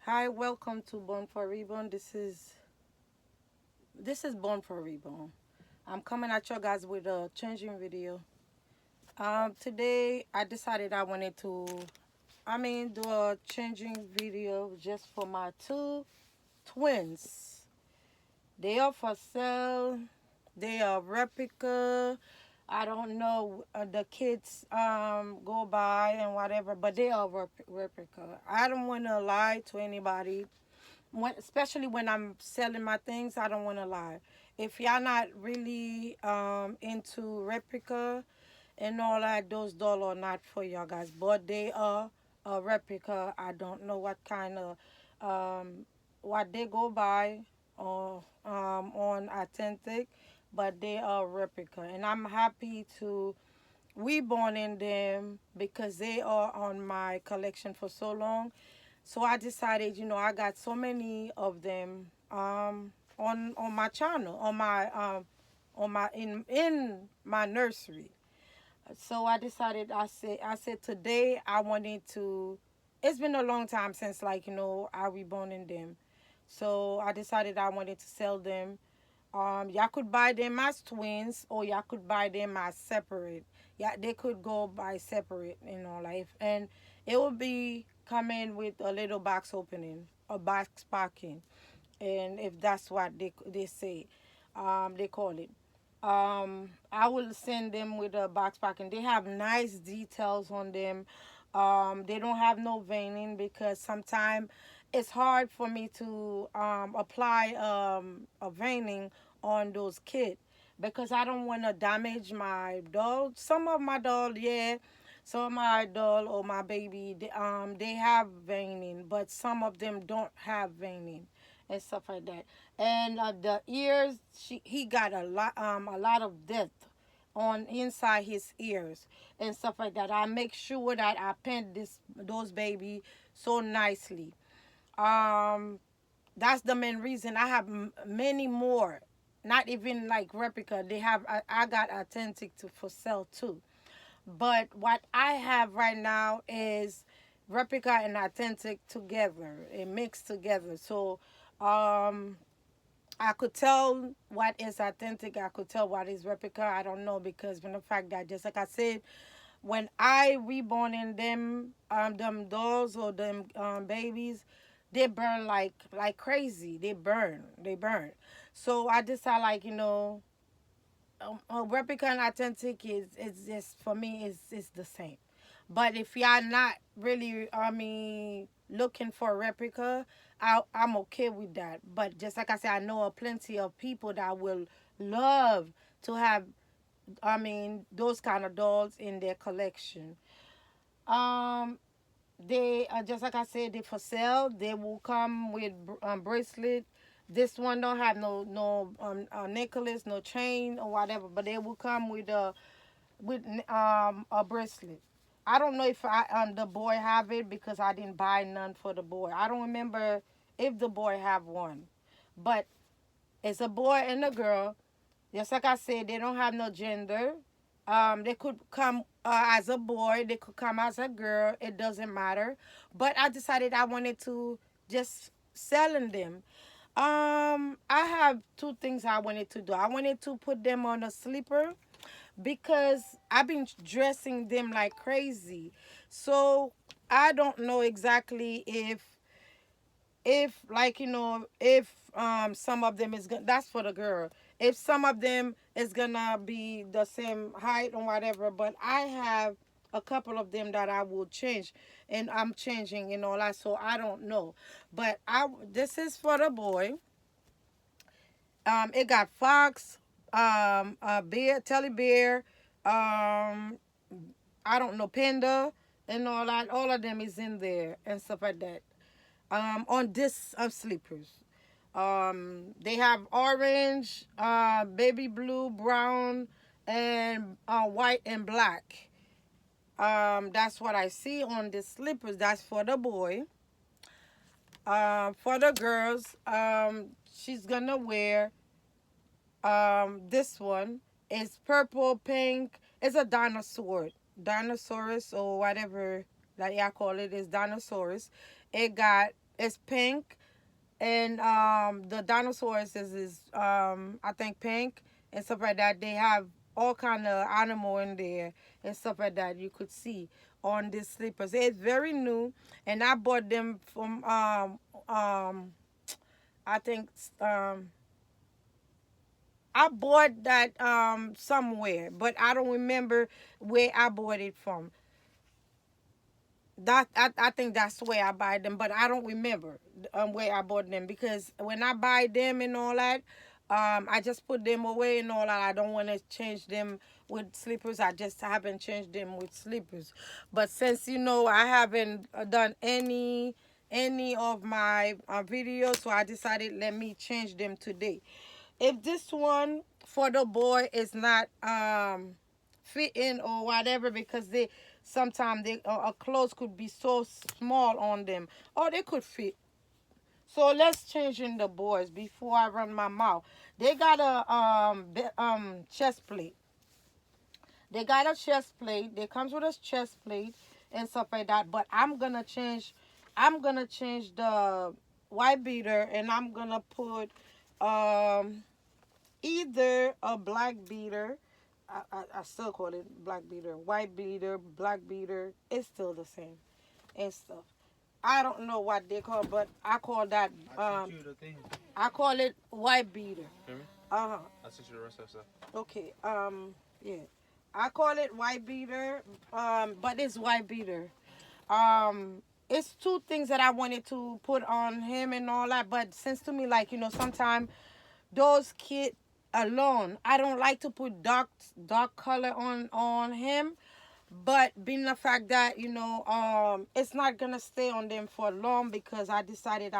Hi, welcome to Born for Reborn. This is Born for Reborn. I'm coming at you guys with a changing video. Today I decided I wanted to, do a changing video just for my two twins. They are for sale. They are replica. I don't know the kids go by and whatever, but they are replica. I don't want to lie to anybody especially when I'm selling my things, I don't want to lie. If y'all not really into replica and all that, those dolls are not for y'all guys. But they are a replica. I don't know what kind of what they go by or on authentic, but they are replica, and I'm happy to reborn in them because they are on my collection for so long. So I decided, I got so many of them on my channel, on my in my nursery. So I decided I said today I wanted to. It's been a long time since I reborn in them, so I decided I wanted to sell them. Y'all could buy them as twins, or y'all could buy them as separate. Yeah, they could go by separate, and it will be coming with a little box opening, a box packing, and if that's what they say, they call it. I will send them with a box packing. They have nice details on them. They don't have no veining because sometimes it's hard for me to apply a veining on those kids because I don't want to damage my doll. Some of my doll, yeah, some of my doll or my baby, they have veining, but some of them don't have veining and stuff like that. And the ears, he got a lot of depth on inside his ears and stuff like that. I make sure that I paint those baby so nicely. Um, that's the main reason I have many more. Not even like replica. They have I got authentic to for sale too. But what I have right now is replica and authentic together, it mixed together. So um, I could tell what is authentic. I could tell what is replica. I don't know because when the fact that just like I said, when I reborn in them dolls or them babies, they burn like crazy. They burn. So I decide replica and authentic is just for me is the same. But if y'all not really, looking for a replica, I'm okay with that. But just like I said, I know plenty of people that will love to have, those kind of dolls in their collection. Um, they just like I said, they for sale. They will come with bracelet. This one don't have no necklace, no chain or whatever, but they will come with a bracelet. I don't know if the boy have it because I didn't buy none for the boy. I don't remember if the boy have one, but it's a boy and a girl. Just like I said, they don't have no gender. They could come as a boy. They could come as a girl. It doesn't matter. But I decided I wanted to just selling them. I have two things I wanted to do. I wanted to put them on a sleeper because I've been dressing them like crazy. So I don't know exactly if if some of them is gonna, that's for the girl, if some of them is gonna be the same height or whatever, but I have a couple of them that I will change, and I'm changing and all that, so I don't know. But I this is for the boy. It got fox, a bear, teddy bear, um I don't know, panda, and all that. All of them is in there and stuff like that. On this of sleepers. They have orange, baby blue, brown, and white and black. That's what I see on the slippers. That's for the boy. For the girls, she's gonna wear this one. It's purple, pink. It's a dinosaur, dinosaurus or whatever that y'all call it is dinosaurus. It got is pink, and the dinosaurs is I think pink and stuff like that. They have all kind of animal in there and stuff like that. You could see on these slippers. It's very new, and I bought them from I think I bought that somewhere, but I don't remember where I bought it from. That I think that's where I buy them, but I don't remember where I bought them, because when I buy them and all that, I just put them away and all that. I don't want to change them with slippers. I just haven't changed them with slippers. But since I haven't done any of my videos, so I decided let me change them today. If this one for the boy is not fitting or whatever, because they sometimes they clothes could be so small on them, or they could fit. So let's change in the boys before I run my mouth. They got a chest plate. They got a chest plate. They comes with a chest plate and stuff like that. But I'm gonna change. I'm gonna change the white beater, and I'm gonna put either a black beater. I still call it black beater, white beater, black beater. It's still the same and stuff. I don't know what they call, but I call that. I call it white beater. Hear me? I sent you the rest of stuff. Okay. Yeah. I call it white beater. But it's white beater. It's two things that I wanted to put on him and all that. But since to me, like sometimes those kids alone, I don't like to put dark color on him. But being the fact that it's not gonna stay on them for long, because I decided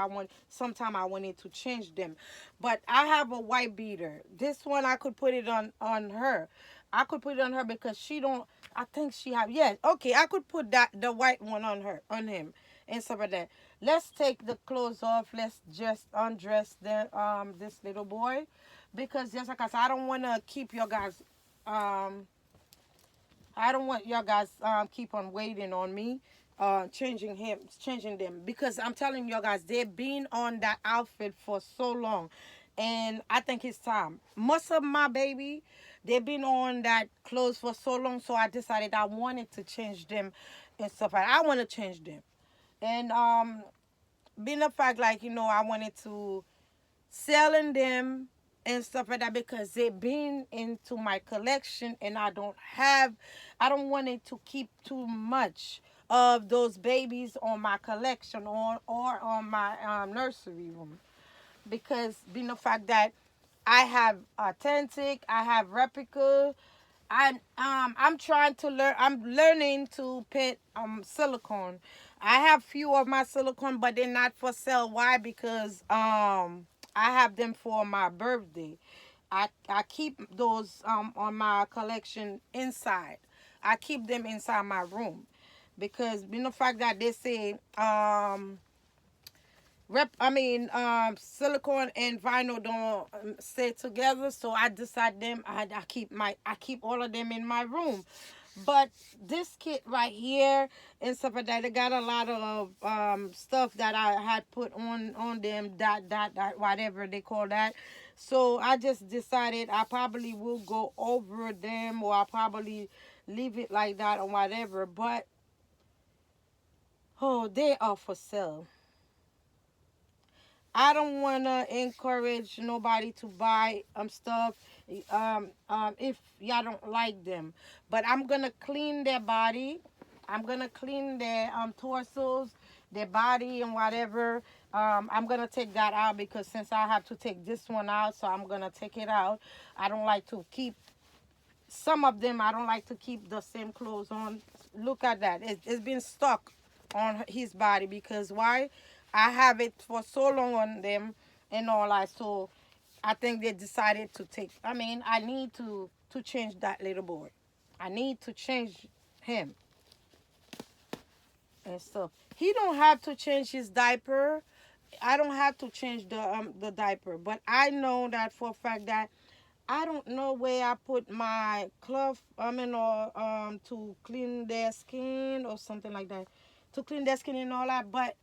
sometime I wanted to change them. But I have a white beater. This one I could put it on her. I could put it on her because she don't. I think she have. Yeah. Okay. I could put the white one on him and stuff like that. Let's take the clothes off. Let's just undress this little boy, because just like I said, I don't want y'all guys keep on waiting on me changing them, because I'm telling y'all guys, they've been on that outfit for so long, and I think it's time. Most of my baby, they've been on that clothes for so long, so I decided I wanted to change them and stuff like that. I want to change them, and being the fact, like I wanted to selling them and stuff like that, because they've been into my collection, and I don't want it to keep too much of those babies on my collection, or on my nursery room, because being the fact that I have authentic, I have replica. I'm trying to learn. I'm learning to paint silicone. I have few of my silicone, but they're not for sale. Why? Because I have them for my birthday. I keep those on my collection inside. I keep them inside my room, because the fact that they say silicone and vinyl don't stay together, so I decide them. I keep all of them in my room. But this kit right here and stuff like that, they got a lot of stuff that I had put on them, that whatever they call that. So I just decided I probably will go over them, or I'll probably leave it like that or whatever. But they are for sale. I don't wanna encourage nobody to buy stuff if y'all don't like them. But I'm gonna clean their body. I'm gonna clean their torsos, their body and whatever. I'm gonna take that out, because since I have to take this one out, so I'm gonna take it out. I don't like to keep some of them. I don't like to keep the same clothes on. Look at that. It's been stuck on his body, because why? I have it for so long on them and all that. So I think they decided to take. I need to change that little boy. I need to change him and stuff. He don't have to change his diaper. I don't have to change the diaper. But I know that for a fact that I don't know where I put my cloth, or to clean their skin or something like that, to clean their skin and all that. But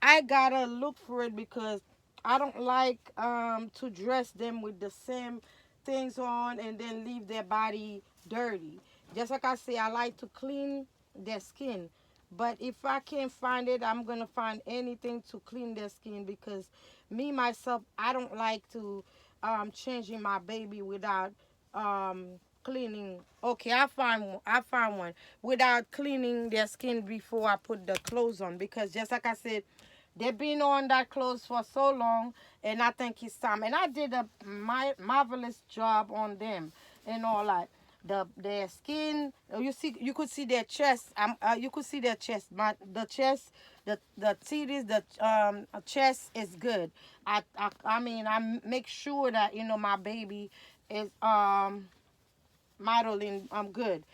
I gotta look for it because I don't like to dress them with the same things on and then leave their body dirty. Just like I say, I like to clean their skin. But if I can't find it, I'm gonna find anything to clean their skin because me myself, I don't like to changing my baby without cleaning. Okay, I found one without cleaning their skin before I put the clothes on because just like I said, they've been on that clothes for so long, and I think it's time. And I did a marvelous job on them and all that. Their skin, you could see their chest. You could see their chest. The chest, the titties, the chest is good. I mean, make sure that my baby is modeling good.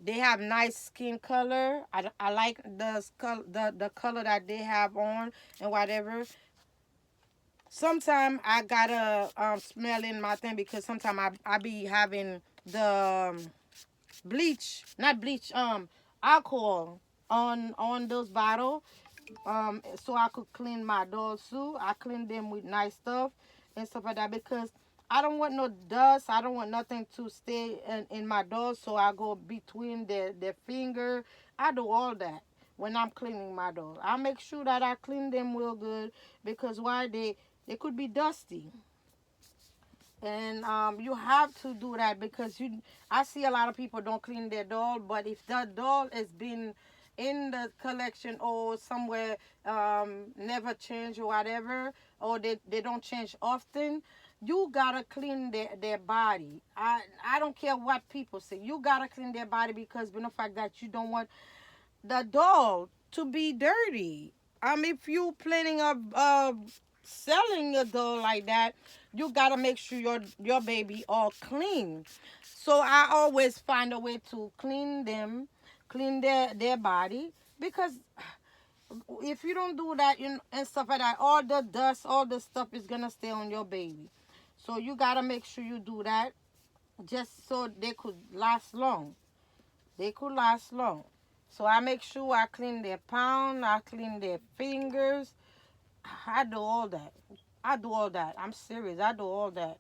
They have nice skin color. I like the color that they have on and whatever. Sometimes I gotta smell in my thing because sometimes I be having the bleach, not bleach, alcohol on those bottles. So I could clean my dolls too. I clean them with nice stuff and stuff like that because I don't want no dust. I don't want nothing to stay in my dolls. So I go between their finger. I do all that when I'm cleaning my dolls. I make sure that I clean them real good because why they could be dusty. And you have to do that because I see a lot of people don't clean their doll, but if the doll has been in the collection or somewhere, never change or whatever, or they don't change often, you gotta clean their body. I don't care what people say. You gotta clean their body because of the fact that you don't want the doll to be dirty. If you planning of selling a doll like that, you gotta make sure your baby all clean. So I always find a way to clean them, clean their body because if you don't do that and stuff like that, all the dust, all the stuff is gonna stay on your baby. So you gotta make sure you do that just so they could last long. They could last long. So I make sure I clean their palm, I clean their fingers. I do all that. I do all that. I'm serious. I do all that.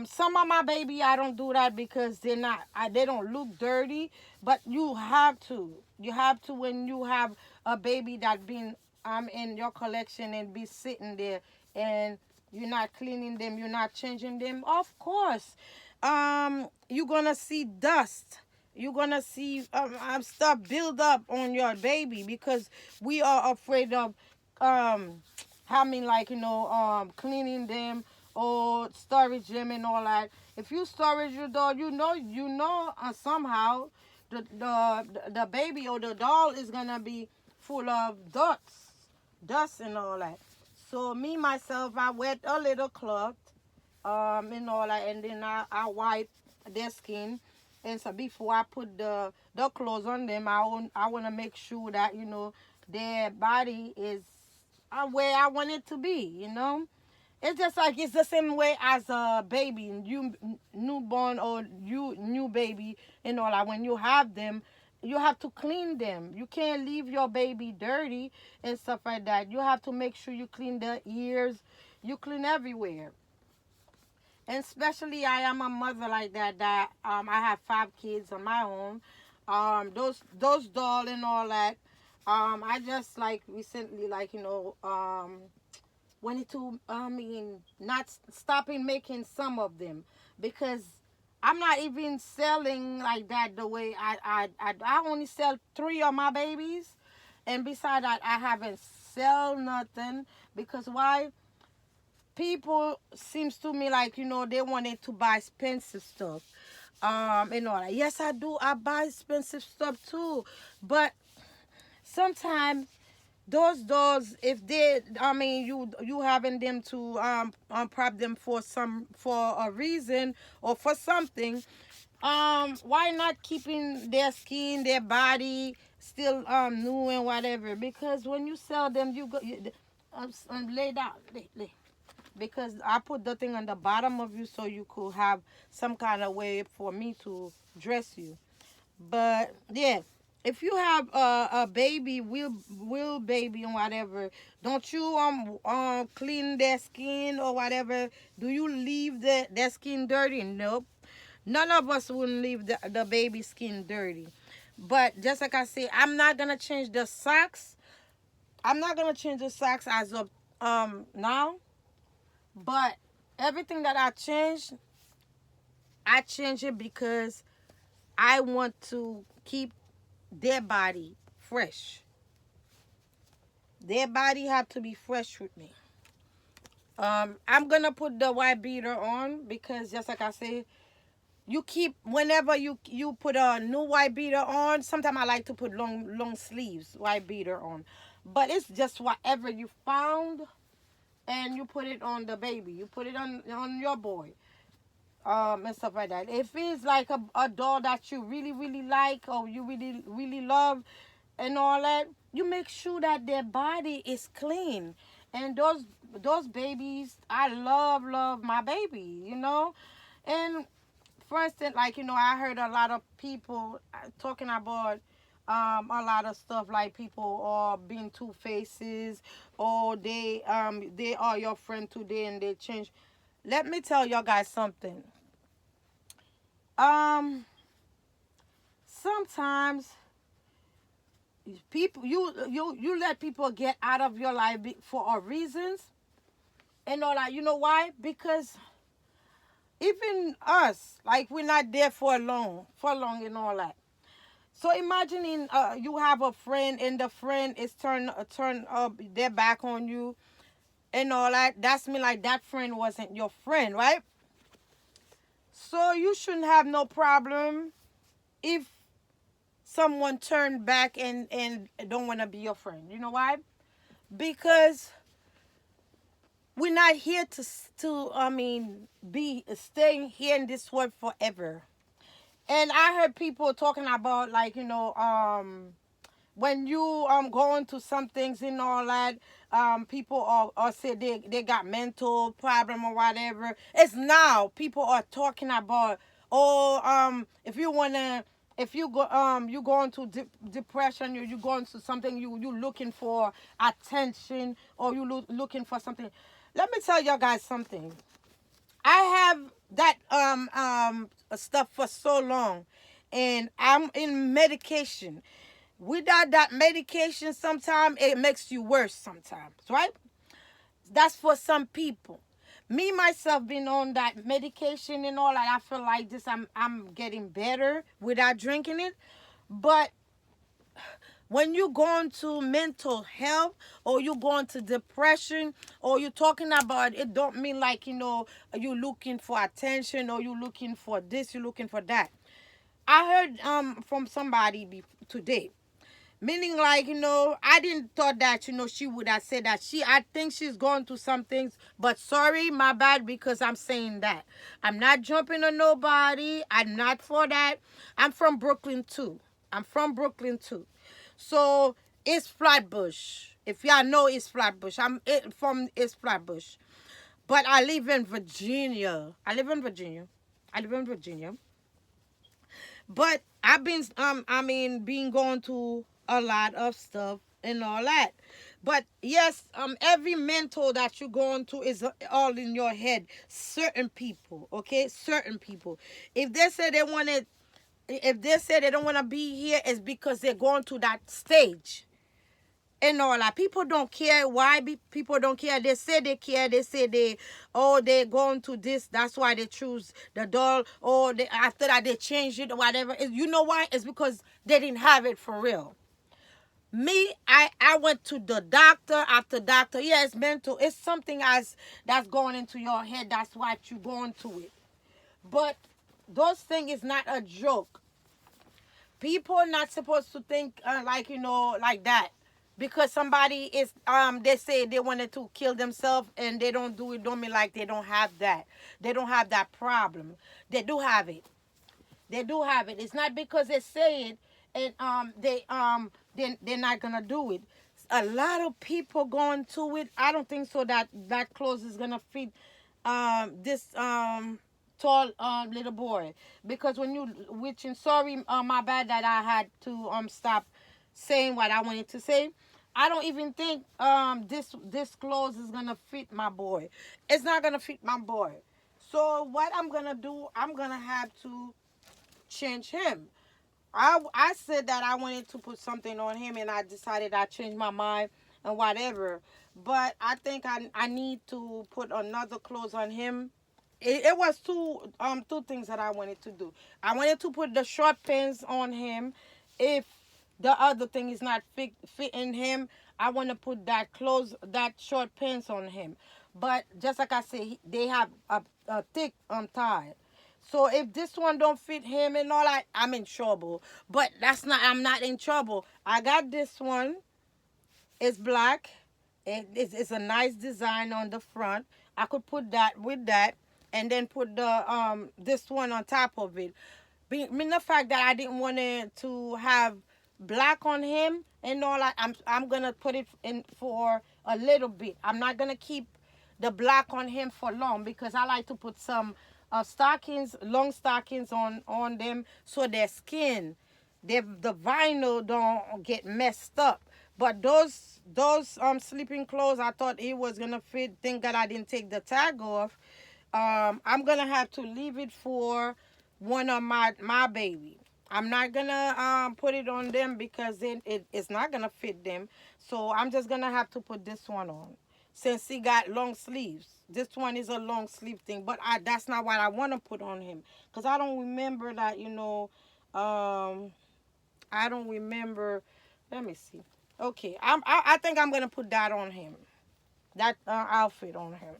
Some of my baby I don't do that because they don't look dirty, but you have to. You have to when you have a baby that been in your collection and be sitting there and you're not cleaning them, you're not changing them. Of course, you're gonna see dust. You're gonna see stuff build up on your baby because we are afraid of um having like cleaning them or storage them and all that. If you storage your doll, somehow the baby or the doll is gonna be full of dust and all that. So me myself, I wet a little cloth, and all that, and then I wipe their skin. And so before I put the clothes on them, I want to make sure that their body is where I want it to be. It's just like it's the same way as a baby, you newborn or you new baby and all that. When you have them, you have to clean them. You can't leave your baby dirty and stuff like that. You have to make sure you clean the ears, you clean everywhere. And especially I am a mother like that I have 5 kids on my own. Those doll and all that. I just like recently like wanted to not stopping making some of them because I'm not even selling like that the way I only sell 3 of my babies, and beside that I haven't sell nothing because why people seems to me like they wanted to buy expensive stuff and all that. Yes, I do. I buy expensive stuff too, but sometimes those dolls, if they, you having them to prop them for a reason or for something, why not keeping their skin, their body still new and whatever? Because when you sell them, lay down, lay. Because I put the thing on the bottom of you so you could have some kind of way for me to dress you. But yeah, if you have a baby, will baby and whatever, don't you clean their skin or whatever? Do you leave their skin dirty? Nope. None of us wouldn't leave the baby skin dirty. But just like I say, I'm not gonna change the socks. I'm not gonna change the socks as of now. But everything that I change it because I want to keep their body fresh. Their body have to be fresh with me. I'm gonna put the white beater on because just like I say, you keep whenever you put a new white beater on. Sometimes I like to put long sleeves white beater on, but it's just whatever you found and you put it on the baby. You put it on your boy, and stuff like that. If it's like a doll that you really like or you really love and all that, you make sure that their body is clean. And those babies, I love my baby, And for instance, like I heard a lot of people talking about a lot of stuff like people are being two faces or they are your friend today and they change. Let me tell y'all guys something. Um, Sometimes people you let people get out of your life for reasons and all that. You know why? Because even us, like we're not there for long and all that. So imagining you have a friend and the friend is turn their back on you and all that. That's mean like that friend wasn't your friend, right? So you shouldn't have no problem if someone turned back and don't want to be your friend. You know why? Because we're not here to be staying here in this world forever. And I heard people talking about like when you go into some things and all that, people are say they got mental problem or whatever. It's now people are talking about, oh, if you go into depression, you go into something, you looking for attention or you looking for something. Let me tell you guys something. I have that stuff for so long, and I'm in medication. Without that medication, sometimes it makes you worse. Sometimes, right? That's for some people. Me myself being on that medication and all that, I feel like this. I'm getting better without drinking it, but when you go into mental health or you go into depression or you're talking about it, don't mean like you looking for attention or you looking for this, you looking for that. I heard from somebody today, meaning like I didn't thought that she would have said that. I think she's going through some things, but sorry, my bad, because I'm saying that. I'm not jumping on nobody. I'm not for that. I'm from Brooklyn too. So it's Flatbush. If y'all know it's Flatbush, from East Flatbush. But I live in Virginia. I live in Virginia. But I've been being going to a lot of stuff and all that. But yes, every mental that you're going to is all in your head. Certain people, okay? Certain people. If they say they want to if they say they don't want to be here, it's because they're going to that stage and all that. People don't care. Why people don't care? They say they care. They say they're going to this. That's why they choose the doll. Or after that they change it or whatever. You know why? It's because they didn't have it for real. Me, I went to the doctor after doctor. Yeah, it's mental. It's something that's going into your head. That's why you going to it. But those things is not a joke. People are not supposed to think like that, because somebody is they say they wanted to kill themselves and they don't do it. Don't mean like they don't have that. They don't have that problem. They do have it. They do have it. It's not because they say it and they're not gonna do it. A lot of people going to it. I don't think so that clothes is gonna fit this tall little boy. Because when you, which in sorry, my bad that I had to stop saying what I wanted to say. I don't even think this clothes is gonna fit my boy. It's not gonna fit my boy. So what I'm gonna do, I'm gonna have to change him. I said that I wanted to put something on him, and I decided I changed my mind and whatever. But I think I need to put another clothes on him. It was two things that I wanted to do. I wanted to put the short pants on him. If the other thing is not fitting him, I want to put that short pants on him. But just like I said, they have a thick tie. So if this one don't fit him and all that, I'm in trouble. But I'm not in trouble. I got this one. It's black. It's a nice design on the front. I could put that with that, and then put the this one on top of it. Mean the fact that I didn't want it to have black on him and all that, I'm gonna put it in for a little bit. I'm not gonna keep the black on him for long, because I like to put some stockings, long stockings on them, so their skin, the vinyl don't get messed up. But those sleeping clothes, I thought it was gonna fit. Thank God I didn't take the tag off. I'm gonna have to leave it for one of my baby. I'm not gonna put it on them because then it's not gonna fit them. So I'm just gonna have to put this one on, since he got long sleeves. This one is a long sleeve thing, but that's not what I want to put on him, because I don't remember that, I don't remember. Let me see. Okay, I think I'm gonna put that on him. That outfit on him.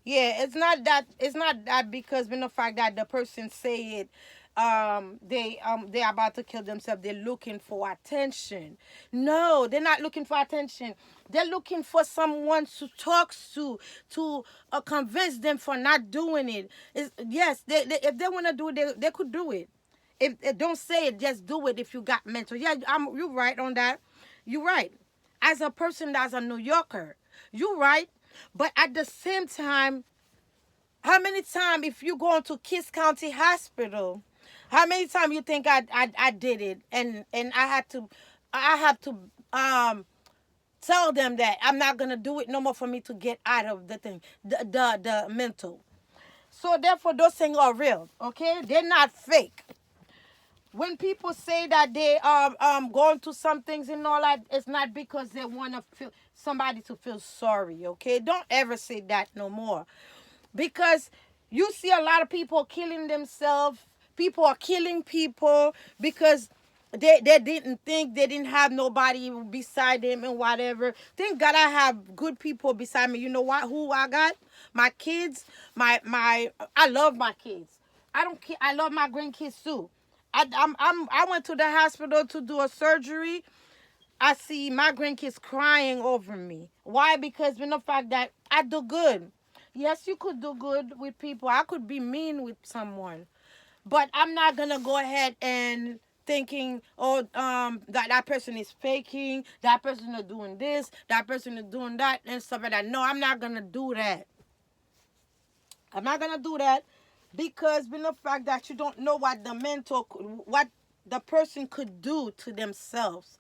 Yeah, it's not that because in the fact that the person say it, they're about to kill themselves. They're looking for attention. No, they're not looking for attention. They're looking for someone to talk to convince them for not doing it. Yes, if they want to do it, they could do it. If don't say it, just do it. If you got mental, yeah, you're right on that. You're right. As a person that's a New Yorker, you're right. But at the same time, how many times, if you go into Kiss County Hospital, how many times you think I did it, and I have to tell them that I'm not gonna do it no more for me to get out of the thing, the mental. So therefore, those things are real. Okay, they're not fake. When people say that they are going to some things and all that, it's not because they want to feel somebody to feel sorry. Okay, don't ever say that no more, because you see a lot of people killing themselves. People are killing people because they didn't think, they didn't have nobody beside them and whatever. Thank God I have good people beside me. You know what? Who I got? My kids. I love my kids. I don't care. I love my grandkids too. I went to the hospital to do a surgery. I see my grandkids crying over me. Why? Because in the fact that I do good. Yes, you could do good with people. I could be mean with someone, but I'm not gonna go ahead and thinking, oh, that person is faking, that person is doing this, that person is doing that, and stuff like that. No, I'm not gonna do that. I'm not gonna do that, because in the fact that you don't know what the person could do to themselves.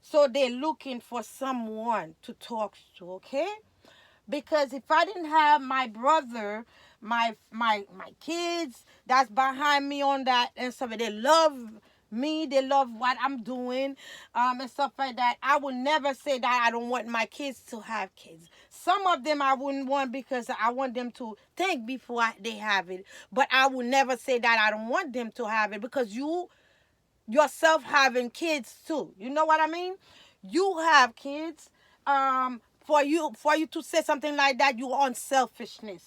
So they're looking for someone to talk to, okay? Because if I didn't have my brother, my kids that's behind me on that and stuff, they love me, they love what I'm doing, and stuff like that, I would never say that I don't want my kids to have kids. Some of them I wouldn't want, because I want them to think before they have it. But I would never say that I don't want them to have it, because you yourself having kids too. You know what I mean? You have kids. For you to say something like that, you on selfishness.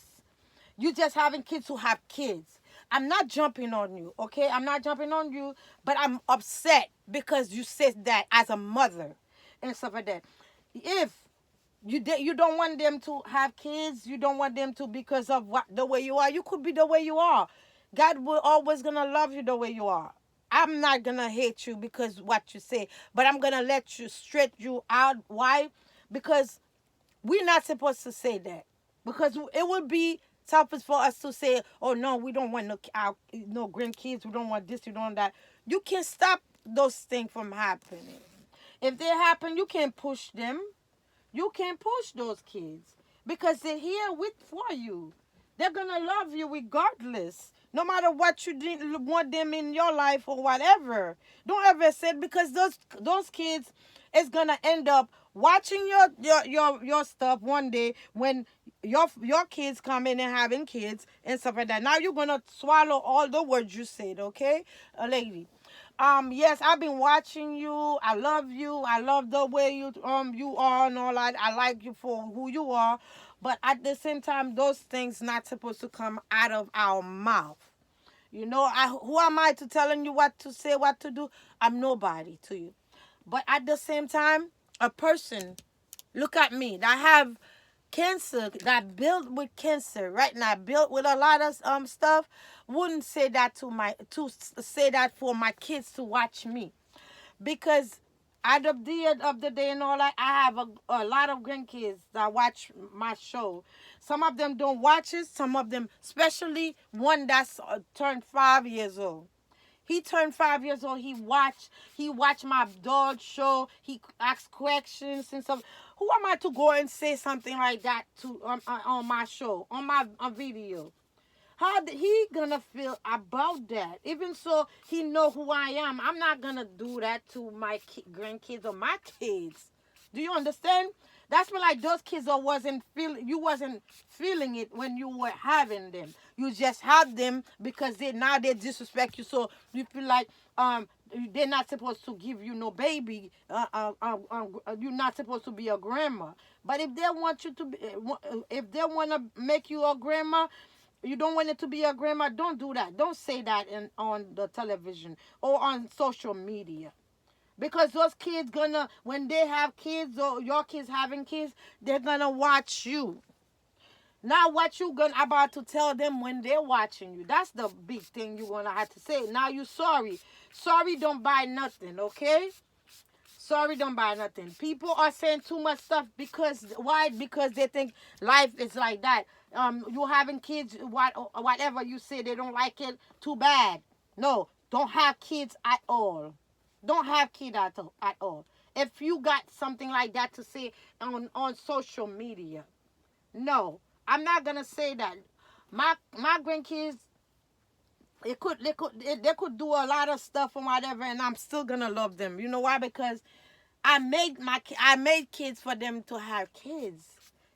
You just having kids who have kids. I'm not jumping on you, okay? I'm not jumping on you, but I'm upset because you said that as a mother and stuff like that. If you don't want them to have kids, you don't want them to, because of the way you are. You could be the way you are. God will always gonna love you the way you are. I'm not gonna hate you because what you say, but I'm gonna let you straight you out. Why? Because we're not supposed to say that, because it would be selfish for us to say, oh no, we don't want no grandkids, we don't want this, we don't want that. You can stop those things from happening. If they happen, you can push them. You can push those kids because they're here with for you. They're gonna love you regardless, no matter what you didn't want them in your life or whatever. Don't ever say it, because those kids is gonna end up watching your stuff one day when your kids come in and having kids and stuff like that. Now you're gonna swallow all the words you said, okay, lady. Yes, I've been watching you. I love you. I love the way you are and all that. I like you for who you are. But at the same time, those things not supposed to come out of our mouth. You know, who am I to telling you what to say, what to do? I'm nobody to you. But at the same time, a person, look at me, that have cancer, that built with cancer right now, built with a lot of stuff, wouldn't say that say that for my kids to watch me, because at the end of the day and all that, I have a lot of grandkids that watch my show. Some of them don't watch it. Some of them, especially one that's turned 5 years old. He turned 5 years old. He watched my dog show. He asked questions and stuff. Who am I to go and say something like that to on my show, on my video? How he gonna feel about that? Even so, he know who I am. I'm not gonna do that to my grandkids or my kids. Do you understand? That's when like those kids you wasn't feeling it when you were having them. You just had them because they disrespect you. So you feel like they're not supposed to give you no baby. You're not supposed to be a grandma. But if they want you to be, if they want to make you a grandma, you don't want it to be a grandma, don't do that. Don't say that on the television or on social media. Because those kids when they have kids or your kids having kids, they're gonna watch you. Now what you about to tell them when they're watching you. That's the big thing you're gonna have to say. Now you sorry. Sorry don't buy nothing, okay? Sorry don't buy nothing. People are saying too much stuff because why? Because they think life is like that. You having kids, whatever you say, they don't like it, too bad. No, don't have kids at all. Don't have kids at all. If you got something like that to say on social media, no, I'm not gonna say that. My grandkids, they could do a lot of stuff and whatever, and I'm still gonna love them. You know why? Because I made kids for them to have kids.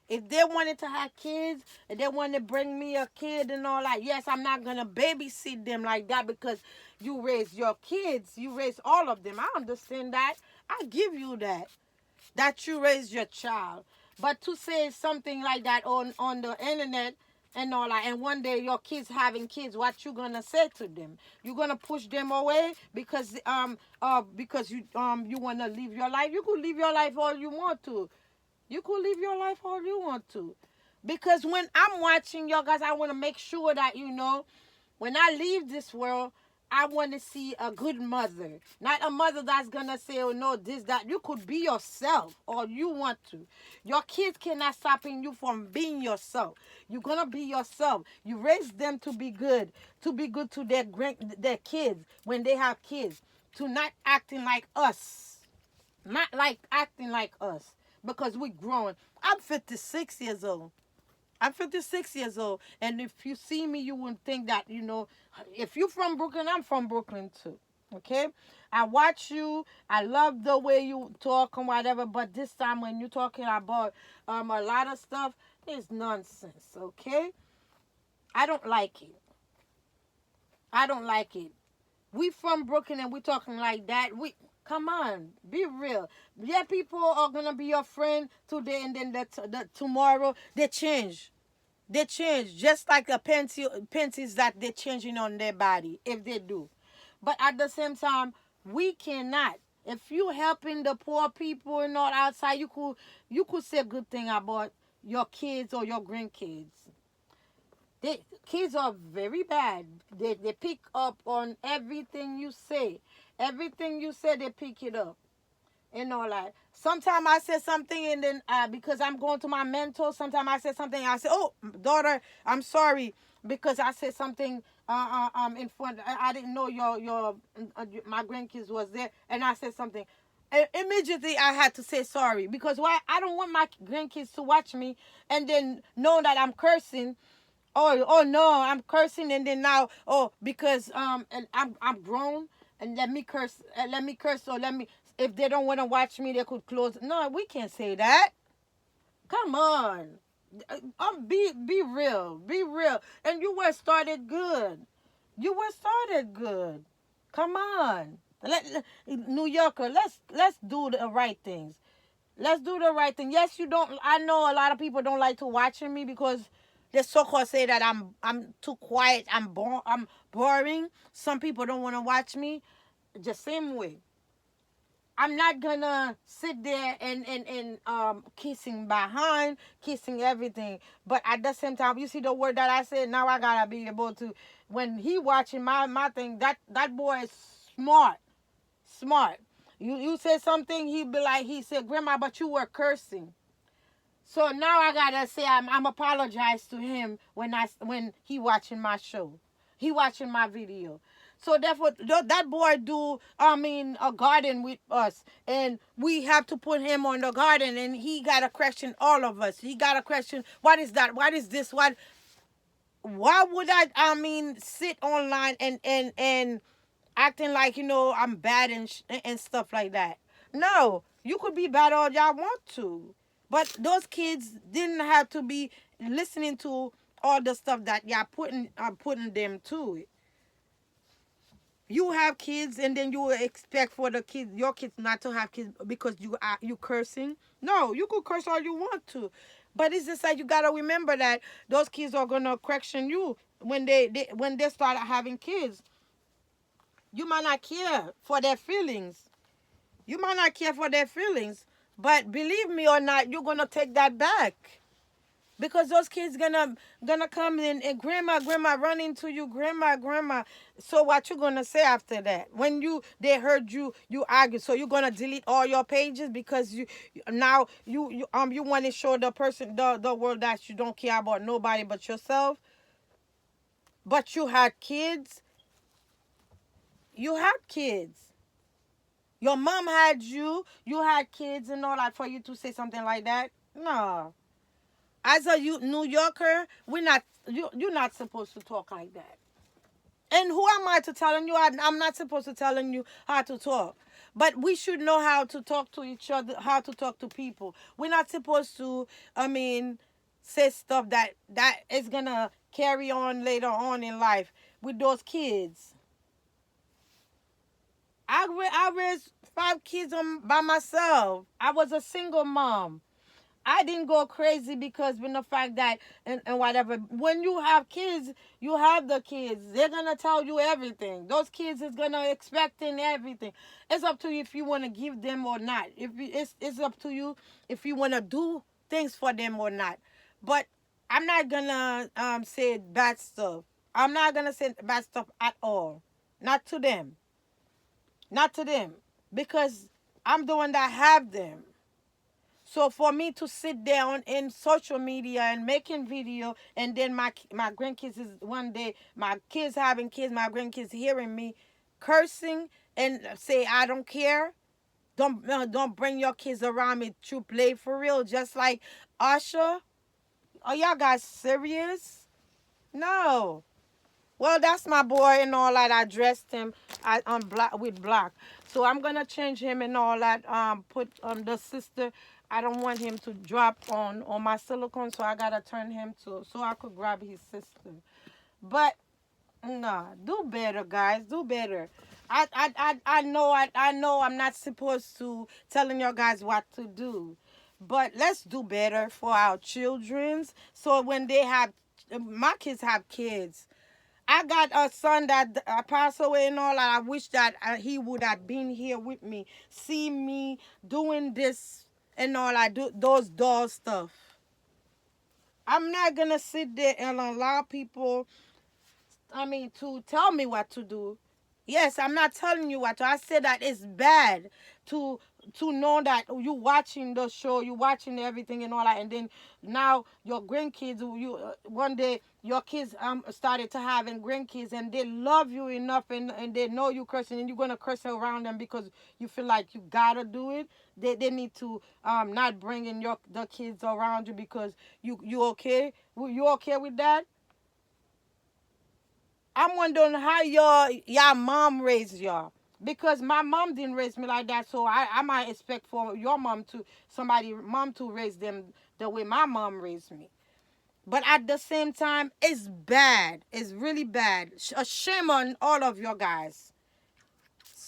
If they wanted to have kids, if they want to bring me a kid and all that, yes, I'm not gonna babysit them like that, because you raise your kids, you raise all of them. I understand that. I give you that you raise your child. But to say something like that on the internet and all that, and one day your kids having kids, what you gonna say to them? You gonna push them away because you wanna live your life? You could live your life all you want to. You could live your life all you want to. Because when I'm watching y'all guys, I want to make sure that, when I leave this world, I want to see a good mother. Not a mother that's going to say, oh, no, this, that. You could be yourself all you want to. Your kids cannot stop you from being yourself. You're going to be yourself. You raise them to be good to their kids when they have kids, to not acting like us. Not like acting like us. Because we're growing. I'm 56 years old. I'm 56 years old. And if you see me, you wouldn't think that, if you're from Brooklyn, I'm from Brooklyn too. Okay? I watch you. I love the way you talk and whatever. But this time when you're talking about a lot of stuff, it's nonsense. Okay? I don't like it. I don't like it. We from Brooklyn and we talking like that. Come on, be real. Yeah, people are gonna be your friend today, and then tomorrow they change. They change just like the panties that they're changing on their body if they do. But at the same time, we cannot. If you helping the poor people and not outside, you could say a good thing about your kids or your grandkids. Kids are very bad. They pick up on everything you say. Everything you say, they pick it up. and all that. Sometimes I say something and then because I'm going to my mentor, sometimes I say something. I say, "Oh, daughter, I'm sorry because I said something in front. I didn't know my grandkids was there, and I said something." Immediately I had to say sorry because why? I don't want my grandkids to watch me and then know that I'm cursing. Oh no, I'm cursing and then now because and I'm grown and let me curse or let me if they don't want to watch me they could close. No, we can't say that. Come on. Be real. Be real. And you were started good. You were started good. Come on. New Yorker, let's do the right things. Let's do the right thing. Yes, you don't. I know a lot of people don't like to watching me because they so-called say that I'm too quiet. I'm boring. Some people don't want to watch me. The same way. I'm not gonna sit there and kissing behind, kissing everything. But at the same time, you see the word that I said. Now I gotta be able to. When he watching my thing, that boy is smart, smart. You say something, he said, "Grandma, but you were cursing." So now I gotta say I'm apologize to him when he watching my show, he watching my video. So therefore that boy do a garden with us, and we have to put him on the garden, and he gotta question all of us. He gotta question what is that? What is this? What? Why would I sit online and acting like I'm bad and stuff like that. No, you could be bad all y'all want to, but those kids didn't have to be listening to all the stuff that y'all putting them to it. You have kids, and then you expect for your kids not to have kids because you cursing. No, you could curse all you want to, but it's just like you gotta remember that those kids are gonna question you when they start having kids. You might not care for their feelings. You might not care for their feelings, but believe me or not, you're gonna take that back because those kids gonna come in and grandma run into you, grandma. So what you gonna say after that? When they heard you argue, so you're gonna delete all your pages because now you want to show the world that you don't care about nobody but yourself. But you had kids. You had kids. Your mom had you had kids and all that for you to say something like that? No. As a New Yorker, you're not supposed to talk like that. And who am I to telling you? I'm not supposed to telling you how to talk. But we should know how to talk to each other, how to talk to people. We're not supposed to, say stuff that is gonna carry on later on in life with those kids. I raised 5 kids by myself. I was a single mom. I didn't go crazy because when the fact that and whatever. When you have kids, you have the kids. They're gonna tell you everything. Those kids is gonna expecting everything. It's up to you if you want to give them or not. It's up to you if you want to do things for them or not. But I'm not gonna say bad stuff. I'm not gonna say bad stuff at all. Not to them. Not to them, because I'm the one that have them. So for me to sit there in social media and making video, and then my grandkids is one day my kids having kids, my grandkids hearing me cursing and say I don't care. Don't bring your kids around me to play for real. Just like Usher. Are y'all guys serious? No. Well, that's my boy and all that. I dressed him with black. So I'm gonna change him and all that. Put the sister. I don't want him to drop on my silicone, so I gotta turn him so I could grab his sister. But nah, do better, guys. Do better. I know I'm not supposed to telling you guys what to do, but let's do better for our childrens. So when they have my kids have kids. I got a son that passed away and all that. I wish that he would have been here with me, see me doing this and all I do those doll stuff. I'm not gonna sit there and allow people, to tell me what to do. Yes, I'm not telling you what to. I said that it's bad to to know that you watching the show, you watching everything and all that, and then now your grandkids, you one day your kids started to having grandkids, and they love you enough, and they know you cursing, and you're gonna curse around them because you feel like you gotta do it. They need to not bringing your the kids around you because you okay. You okay with that? I'm wondering how your mom raised y'all. Because my mom didn't raise me like that, so I might expect for your mom to somebody mom to raise them the way my mom raised me. But at the same time, it's bad. It's really bad. Shame on all of your guys.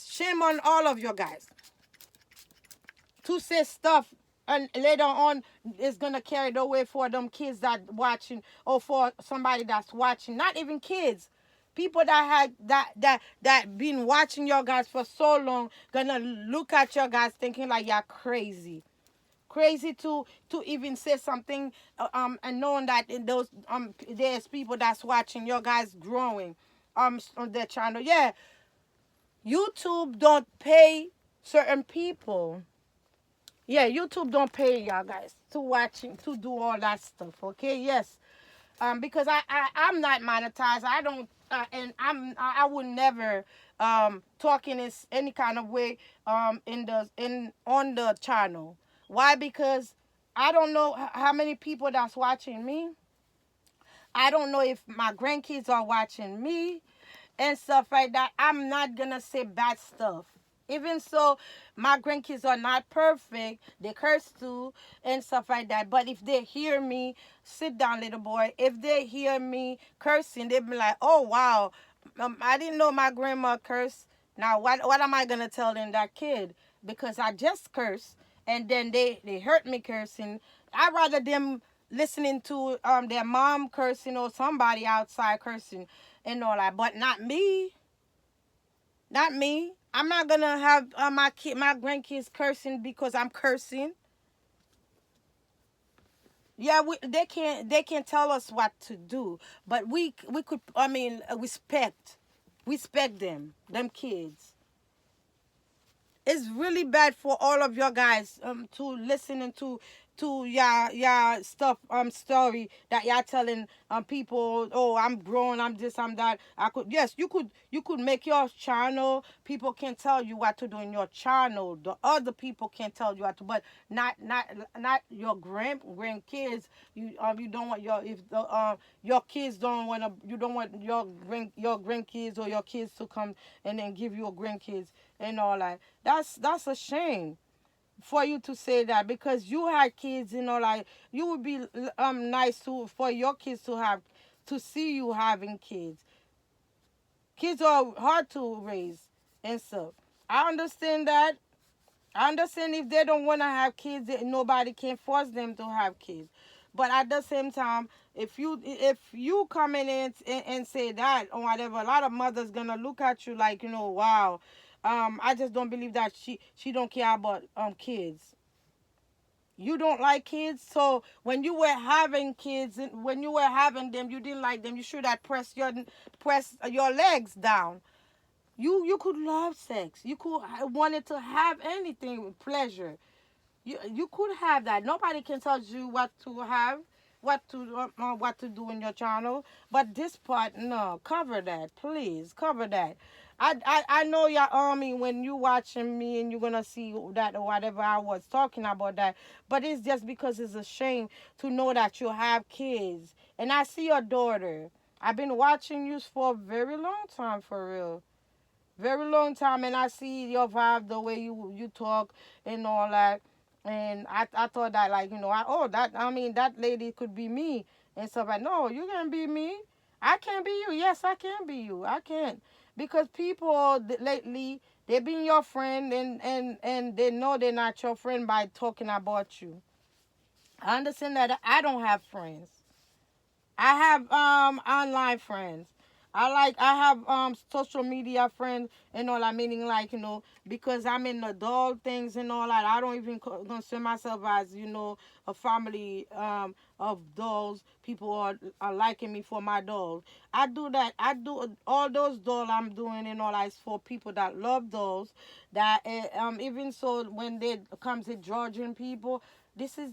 Shame on all of your guys to say stuff and later on it's gonna carry the way for them kids that watching or for somebody that's watching. Not even kids. People that had that been watching your guys for so long gonna look at your guys thinking like you're crazy. Crazy to even say something and knowing that in those there's people that's watching your guys growing on their channel. Yeah, YouTube don't pay certain people. Yeah, YouTube don't pay y'all guys to watching to do all that stuff. Okay, yes, because I'm not monetized. I don't, and I would never talk in any kind of way in on the channel. Why? Because I don't know how many people that's watching me. I don't know if my grandkids are watching me and stuff like that. I'm not gonna say bad stuff. Even so, my grandkids are not perfect. They curse too and stuff like that. But if they hear me, sit down, little boy. If they hear me cursing, they be like, "Oh wow, I didn't know my grandma cursed." Now, what am I gonna tell them that kid? Because I just cursed, and then they hurt me cursing. I rather them listening to their mom cursing or somebody outside cursing and all that, but not me. Not me. I'm not gonna have my grandkids cursing because I'm cursing. Yeah, they can tell us what to do, but we could respect them kids. It's really bad for all of your guys to listening to your stuff story that y'all telling people. Oh, I'm grown, I'm this, I'm that. I could, yes, you could make your channel. People can tell you what to do in your channel. The other people can tell you what to, but not your grandkids. You don't want your kids don't want to, you don't want your grandkids or your kids to come and then give you a grandkids and all that. That's a shame for you to say that because you had kids, like you would be nice to for your kids to have to see you having kids. Kids are hard to raise and stuff. I understand that. I understand if they don't want to have kids, nobody can force them to have kids. But at the same time, if you come in and say that or whatever, a lot of mothers gonna look at you like, wow, I just don't believe that she don't care about kids. You don't like kids, so when you were having kids, when you were having them, you didn't like them. You should have press your legs down. You could love sex. You could wanted to have anything with pleasure. You could have that. Nobody can tell you what to have, what to do in your channel. But this part, no, cover that, please, cover that. I know your army when you watching me and you're gonna see that or whatever I was talking about that. But it's just because it's a shame to know that you have kids. And I see your daughter. I've been watching you for a very long time, for real, very long time, and I see your vibe, the way you talk and all that. And I thought that like that lady could be me and stuff. Like, no, you can be me. I can be you. Yes, I can be you. I can because people lately they been your friend and they know they're not your friend by talking about you. I understand that I don't have friends. I have online friends. I have social media friends and all that, meaning like, because I'm in adult things and all that, I don't even consider myself as, a family of dolls. People are liking me for my dolls. I do that. I do all those dolls I'm doing and all that is for people that love dolls. That even so when they comes to Georgian people, this is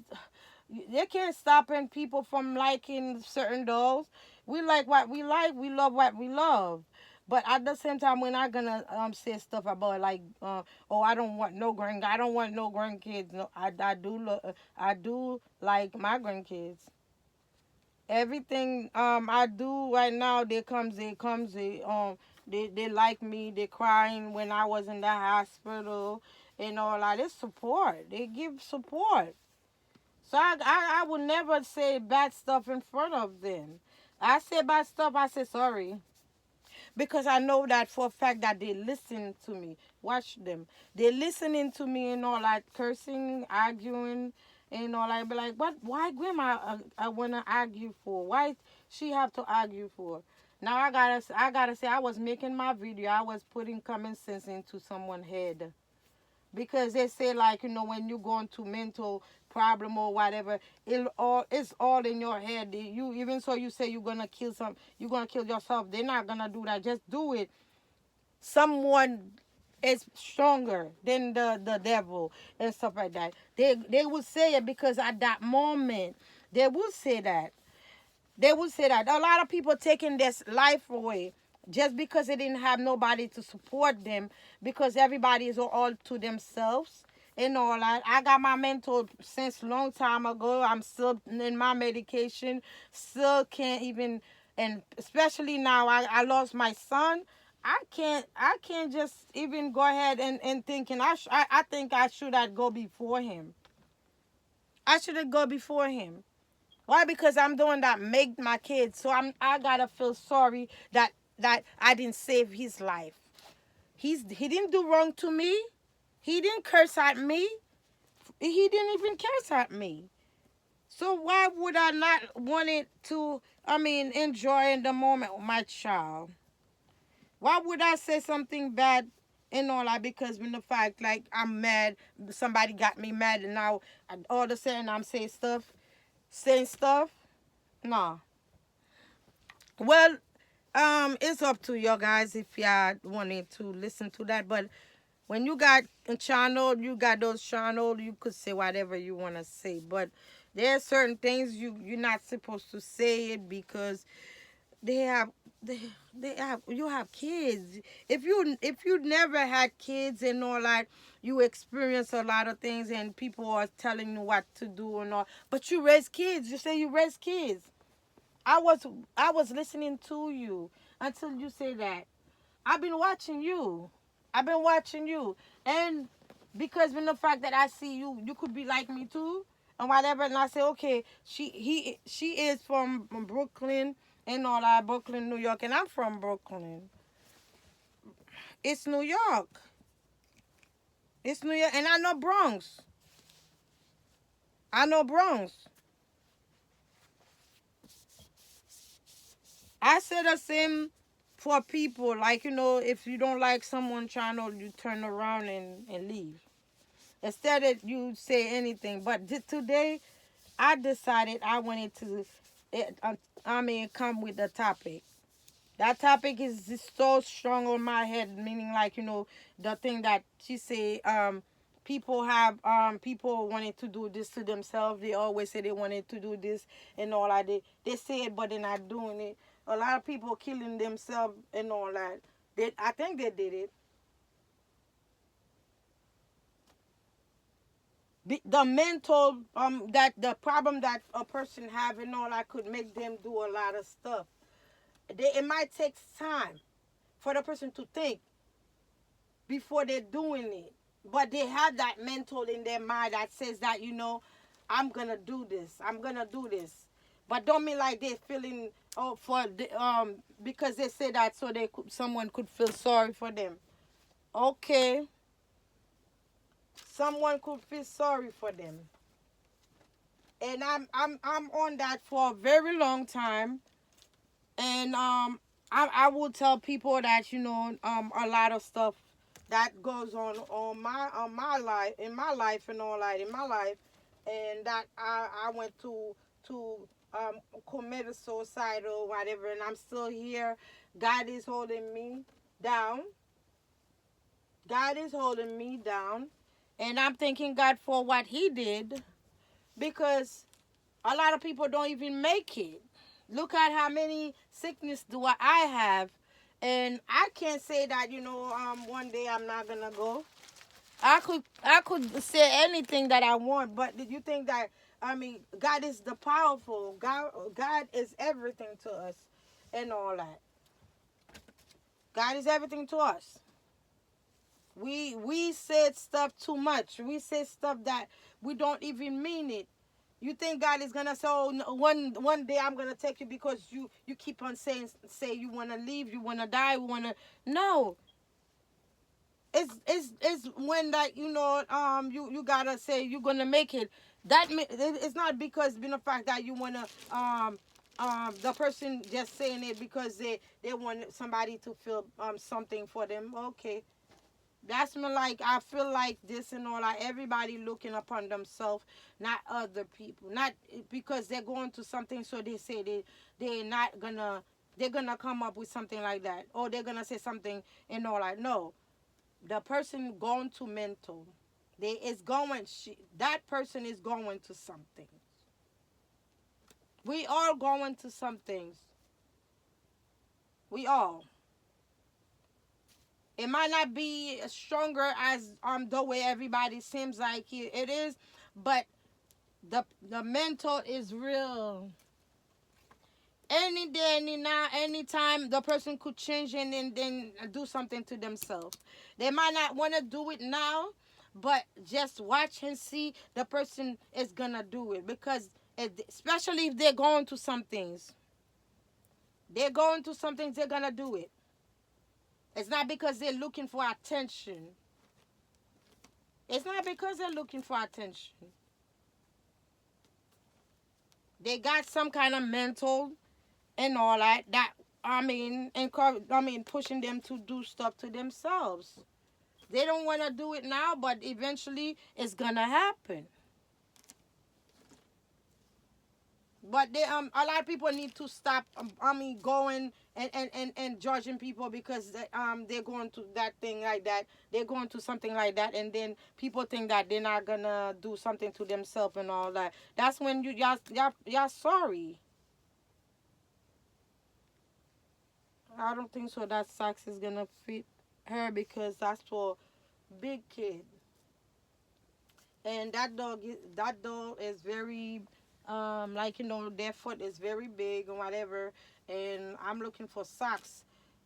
they can't stop people from liking certain dolls. We like what we like. We love what we love. But at the same time, we're not gonna say stuff about like, oh, I don't want no grandkids. No, I do like my grandkids. Everything I do right now, they like me. They crying when I was in the hospital and all that. It's support. They give support. So I would never say bad stuff in front of them. I say bad stuff, I say sorry. Because I know that for a fact that they listen to me. Watch them. They listening to me and all that, cursing, arguing, and all that. Be like, what? Why grandma I wanna argue for? Why she have to argue for? Now I gotta say I was making my video. I was putting common sense into someone's head because they say like when you go into mental problem or whatever, it's all in your head. You even so you say you're gonna kill yourself, they're not gonna do that. Just do it. Someone is stronger than the devil and stuff like that. They would say it because at that moment they would say that. They would say that a lot of people taking this life away just because they didn't have nobody to support them, because everybody is all to themselves and all that. I got my mental since long time ago. I'm still in my medication, still can't even, and especially now I lost my son. I can't just even go ahead and thinking I think I should have go before him. I should have go before him. Why? Because I'm doing that make my kids. So I gotta feel sorry that I didn't save his life. He didn't do wrong to me. He didn't curse at me. He didn't even curse at me. So why would I not want it to? I mean, enjoy in the moment with my child. Why would I say something bad and all that? Because when the fact like I'm mad, somebody got me mad, and now all of a sudden I'm saying stuff. Nah. Well, it's up to you guys if y'all wanted to listen to that. But when you got a channel, you got those channel, you could say whatever you want to say. But there are certain things you're not supposed to say it because they have they have you have kids. If you never had kids and all that, you experience a lot of things and people are telling you what to do and all. But you raise kids. You say you raise kids. I was I was listening to you until you say that. I've been watching you. I've been watching you. And because when the fact that I see you, you could be like me too and whatever. And I say, okay, she is from Brooklyn and all that, Brooklyn, New York, and I'm from Brooklyn. It's New York. It's New York, and I know Bronx. I know Bronx. I say the same for people. Like, if you don't like someone channel, you turn around and leave. Instead of you say anything. But today, I decided I wanted to, come with the topic. That topic is just so strong on my head, meaning like, the thing that she say, people wanted to do this to themselves. They always say they wanted to do this and all that. They say it, but they're not doing it. A lot of people killing themselves and all that. I think they did it. The mental that the problem that a person have and all that could make them do a lot of stuff. It might take time for the person to think before they're doing it. But they have that mental in their mind that says that, I'm gonna do this. I'm gonna do this. But don't mean like they're feeling because they say that so someone could feel sorry for them. Okay, someone could feel sorry for them, and I'm on that for a very long time, and I will tell people that, a lot of stuff that goes on my life, in my life, and all that in my life, and that I went to commit a suicide or whatever, and I'm still here. God is holding me down. God is holding me down, and I'm thanking God for what He did, because a lot of people don't even make it. Look at how many sickness do I have, and I can't say that, one day I'm not gonna go. I could say anything that I want, but did you think that, God is the powerful. God is everything to us, and all that. God is everything to us. We said stuff too much. We say stuff that we don't even mean it. You think God is gonna say, "Oh, one day I'm gonna take you," because you keep on say you wanna leave, you wanna die, you wanna. No, it's when that, you gotta say you're gonna make it. It's not because being the fact that you wanna the person just saying it because they want somebody to feel something for them. Okay, that's me. Like, I feel like this and all that. Everybody looking upon themselves, not other people. Not because they're going to something, so they say they're not gonna they're gonna come up with something like that, or they're gonna say something and all that. No, the person going to mental. That person is going to something. We all going to some things. We all. It might not be stronger as the way everybody seems like it is, but the mental is real. Any day, any now, anytime, the person could change and then do something to themselves. They might not want to do it now, but just watch and see, the person is gonna do it, because especially if they're going to some things, they're gonna do it. It's not because they're looking for attention. It's not because they're looking for attention. They got some kind of mental and all that. Pushing them to do stuff to themselves. They don't want to do it now, but eventually it's gonna happen. But a lot of people need to stop. Going and judging people because they're going to that thing like that. They're going to something like that, and then people think that they're not gonna do something to themselves and all that. That's when y'all sorry. I don't think so. That socks is gonna fit her, because that's for big kid. And that dog is very like, their foot is very big and whatever. And I'm looking for socks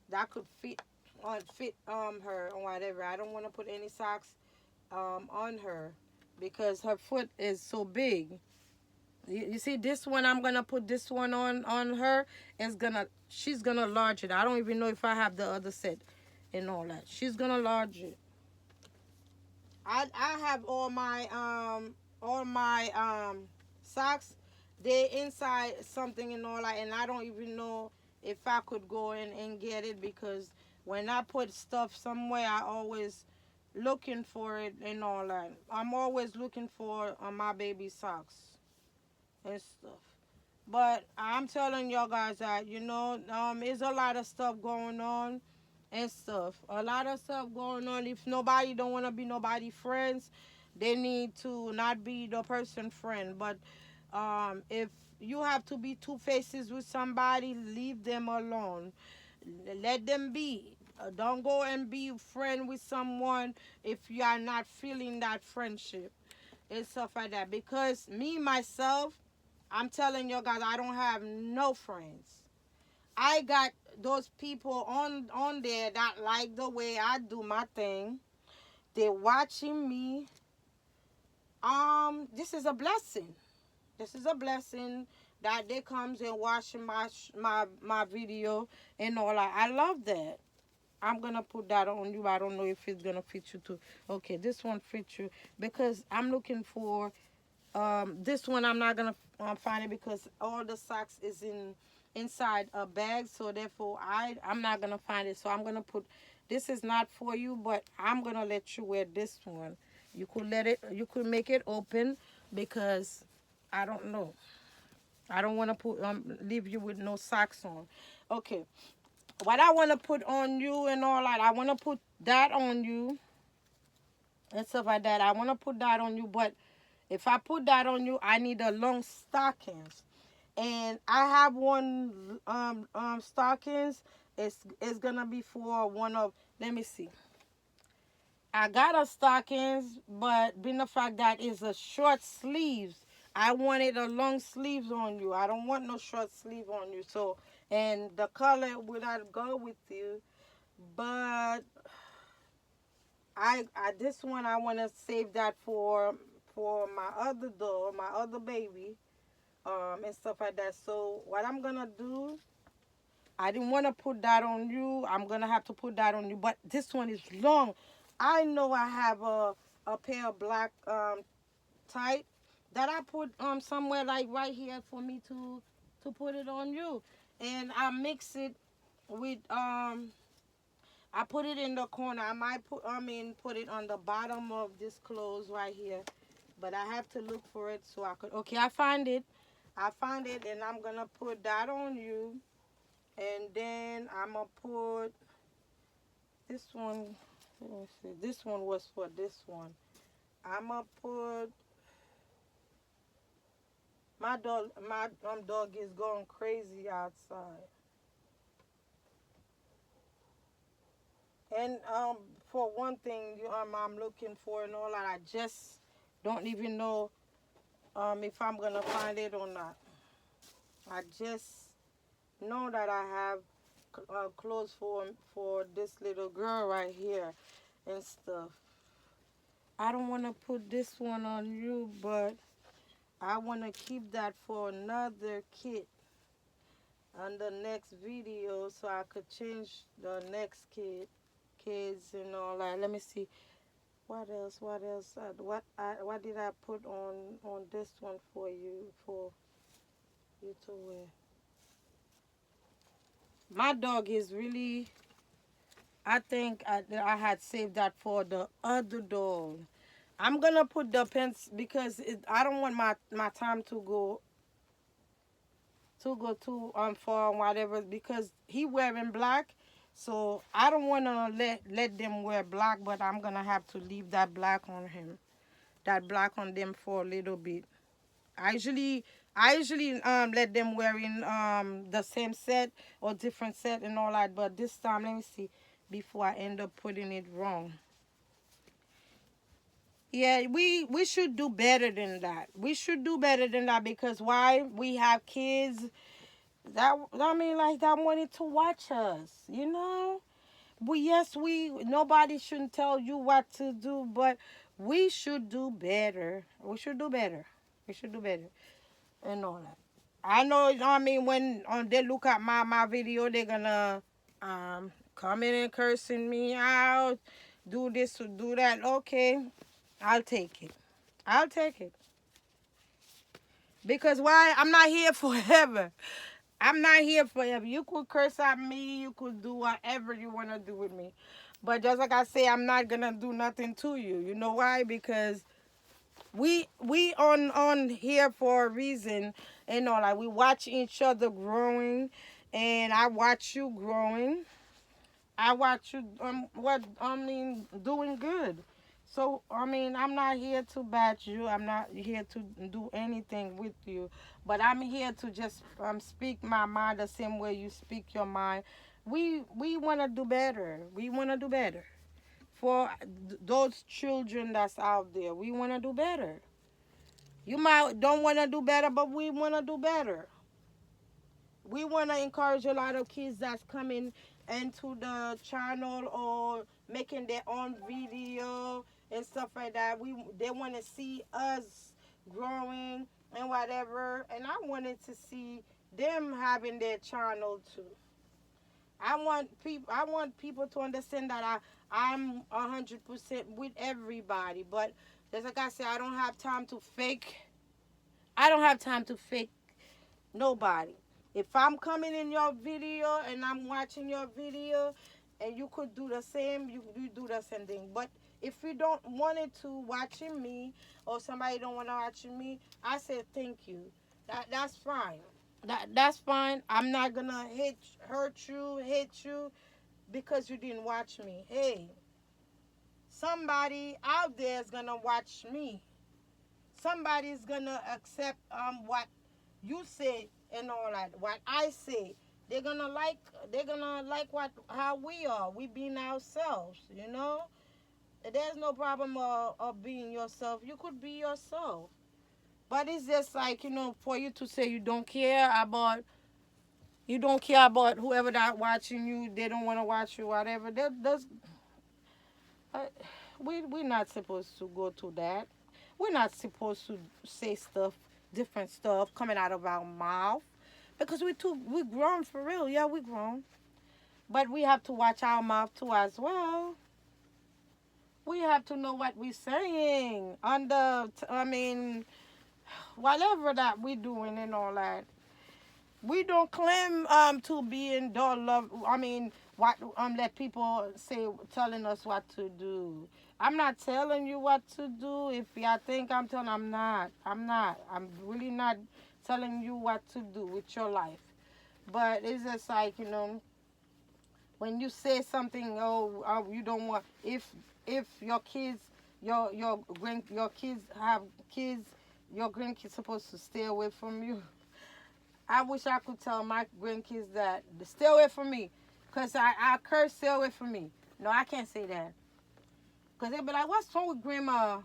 that could fit her or whatever. I don't want to put any socks on her because her foot is so big. You see this one, I'm gonna put this one on her. She's gonna large it. I don't even know if I have the other set and all that. She's gonna large it. I have all my socks. They inside something and all that, and I don't even know if I could go in and get it, because when I put stuff somewhere, I always looking for it and all that. I'm always looking for my baby socks and stuff. But I'm telling y'all guys that, there's a lot of stuff going on and stuff. A lot of stuff going on. If nobody don't want to be nobody friends, they need to not be the person friend. But if you have to be two faces with somebody, leave them alone. Let them be. Don't go and be friend with someone if you are not feeling that friendship and stuff like that. Because me myself, I'm telling you guys, I don't have no friends. I got those people on there that like the way I do my thing. They're watching me. This is a blessing. This is a blessing that they comes and watching my video and all that. I love that. I'm gonna put that on you. I don't know if it's gonna fit you too. Okay, this one fits you, because I'm looking for this one. I'm not gonna find it because all the socks is inside a bag, so therefore I'm not gonna find it. So I'm gonna put, this is not for you, but I'm gonna let you wear this one. You could make it open, because I don't know. I don't want to put leave you with no socks on. Okay, what I want to put on you and all that, I want to put that on you and stuff like that. I want to put that on you, but if I put that on you, I need a long stockings. And I have one stockings. It's gonna be for one of. Let me see. I got a stockings, but being the fact that it's a short sleeves, I wanted a long sleeves on you. I don't want no short sleeve on you. So, and the color would not go with you, but I this one I want to save that for my other dog, my other baby, and stuff like that. So what I'm gonna do, I didn't want to put that on you. I'm gonna have to put that on you, but this one is long. I know I have a pair of black tight that I put somewhere like right here for me to put it on you, and I mix it with I put it in the corner. I might put it on the bottom of this clothes right here, but I have to look for it so I could. Okay, I find it. I find it, and I'm gonna put that on you, and then I'm gonna put this one. Let me see. This one was for this one. I'm gonna put my dog. My dog is going crazy outside, and for one thing, I'm looking for and all that. I just don't even know if I'm gonna find it or not. I just know that I have clothes for this little girl right here and stuff. I don't want to put this one on you, but I want to keep that for another kid on the next video, so I could change the next kids and all that. Let me see. What else? What else? What did I put on this one for you to wear? My dog is really. I think I had saved that for the other dog. I'm gonna put the pants because I don't want my time to go too far or whatever, because he wearing black, so I don't wanna let them wear black, but I'm gonna have to leave that black on him, that black on them for a little bit. I usually let them wearing the same set or different set and all that, but this time let me see before I end up putting it wrong. Yeah, we should do better than that. We should do better than that, because why? We have kids that I mean like that wanted to watch us, you know? We nobody shouldn't tell you what to do, but we should do better. We should do better. We should do better and all that. I know, I mean, when they look at my video, they're gonna come in and cursing me out, do this or do that. Okay, I'll take it. I'll take it. Because why? I'm not here forever. I'm not here forever. You could curse at me. You could do whatever you want to do with me. But just like I say, I'm not going to do nothing to you. You know why? Because we on here for a reason. And all, like, we watch each other growing. And I watch you growing. I watch you doing good. So I mean, I'm not here to bash you. I'm not here to do anything with you. But I'm here to just speak my mind the same way you speak your mind. We want to do better. We want to do better for those children that's out there. We want to do better. You might don't want to do better, but we want to do better. We want to encourage a lot of kids that's coming into the channel or making their own video and stuff like that. They want to see us growing and whatever, and I wanted to see them having their channel too. I want people to understand that I'm 100% with everybody, but just like I said, I don't have time to fake. I don't have time to fake nobody. If I'm coming in your video and I'm watching your video, and you could do the same, you do the same thing. But if you don't want it to watching me, or somebody don't want to watching me, I say thank you. That's fine. That's fine. I'm not gonna hate you because you didn't watch me. Hey, somebody out there is gonna watch me. Somebody's gonna accept what you say and all that. What I say, they're gonna like. They're gonna like what how we are. We being ourselves. You know. There's no problem of being yourself. You could be yourself. But it's just like, for you to say you don't care about whoever that watching you, they don't want to watch you, whatever. Uh, we're not supposed to go to that. We're not supposed to say stuff, different stuff coming out of our mouth because we grown for real. Yeah, we grown, but we have to watch our mouth too as well. We have to know what we're saying I mean, whatever that we're doing and all that. We don't claim to be in door love. I mean, what let people say telling us what to do. I'm not telling you what to do. If y'all think I'm telling, I'm not. I'm not. I'm really not telling you what to do with your life. But it's just like, when you say something, you don't want, if your kids, your kids have kids, your grandkids supposed to stay away from you. I wish I could tell my grandkids that to stay away from me, cause I curse, stay away from me. No, I can't say that, cause they'll be like, "What's wrong with grandma?"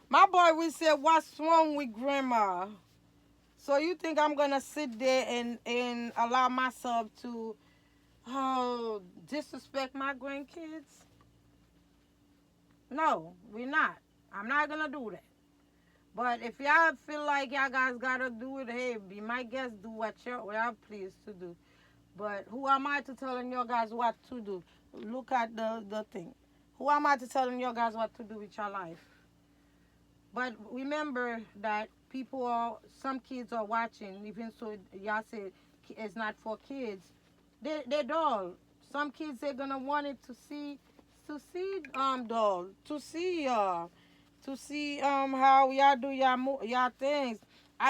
My boy would say, "What's wrong with grandma?" So you think I'm gonna sit there and allow myself to disrespect my grandkids? No, we're not. I'm not gonna do that. But if y'all feel like y'all guys gotta do it, hey, be my guest, do what y'all pleased to do. But who am I to telling you guys what to do? Look at the thing. Who am I to telling you guys what to do with your life? But remember that some kids are watching, even so y'all say it's not for kids. They doll. Some kids they're gonna want it to see doll, to see how y'all do y'all things.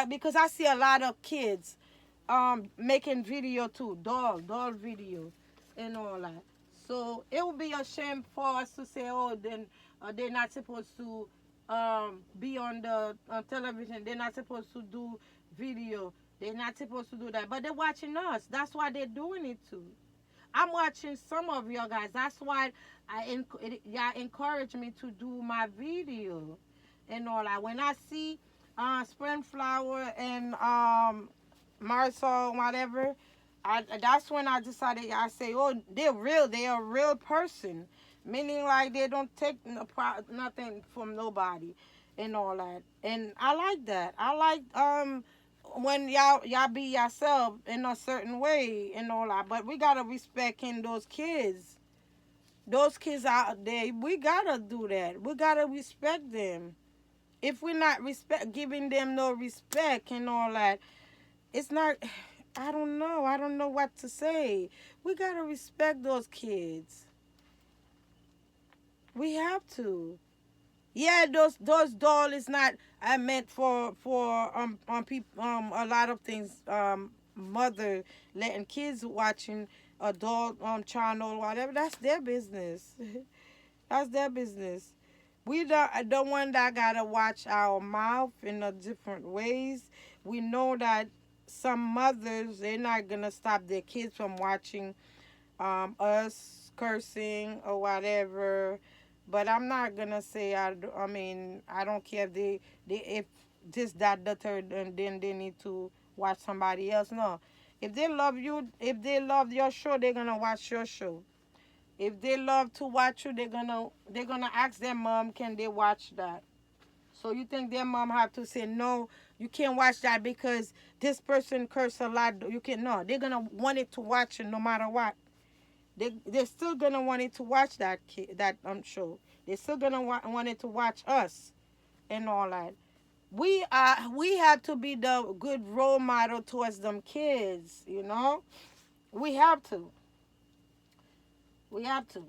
Because I see a lot of kids making video too, doll video and all that. So it would be a shame for us to say, oh, then they're not supposed to be on the on television. They're not supposed to do video. They're not supposed to do that. But they're watching us. That's why they're doing it too. I'm watching some of y'all guys. That's why y'all encourage me to do my video and all that. When I see spring flower and Marisol, whatever, that's when I decided. I say, oh, they're real. They're a real person, meaning like they don't take nothing from nobody and all that. And I like that. I like when y'all be yourself in a certain way and all that. But we gotta respect in those kids. Those kids out there, we gotta do that. We gotta respect them. If we're not giving them no respect and all that, it's not. I don't know. I don't know what to say. We gotta respect those kids. We have to. Yeah, those doll is not meant for people a lot of things mother letting kids watching adult channel whatever, that's their business. That's their business. We the one that gotta watch our mouth in a different ways. We know that some mothers they're not gonna stop their kids from watching us cursing or whatever. But I'm not gonna say I mean I don't care if they if this that the third and then they need to watch somebody else. No, if they love you, if they love your show, they're gonna watch your show. If they love to watch you, they're gonna ask their mom, can they watch that? So you think their mom have to say no? You can't watch that because this person curse a lot. You can no. They're gonna want it to watch it no matter what. They're still gonna want it to watch that show. They're still gonna want it to watch us and all that. We have to be the good role model towards them kids, we have to. We have to.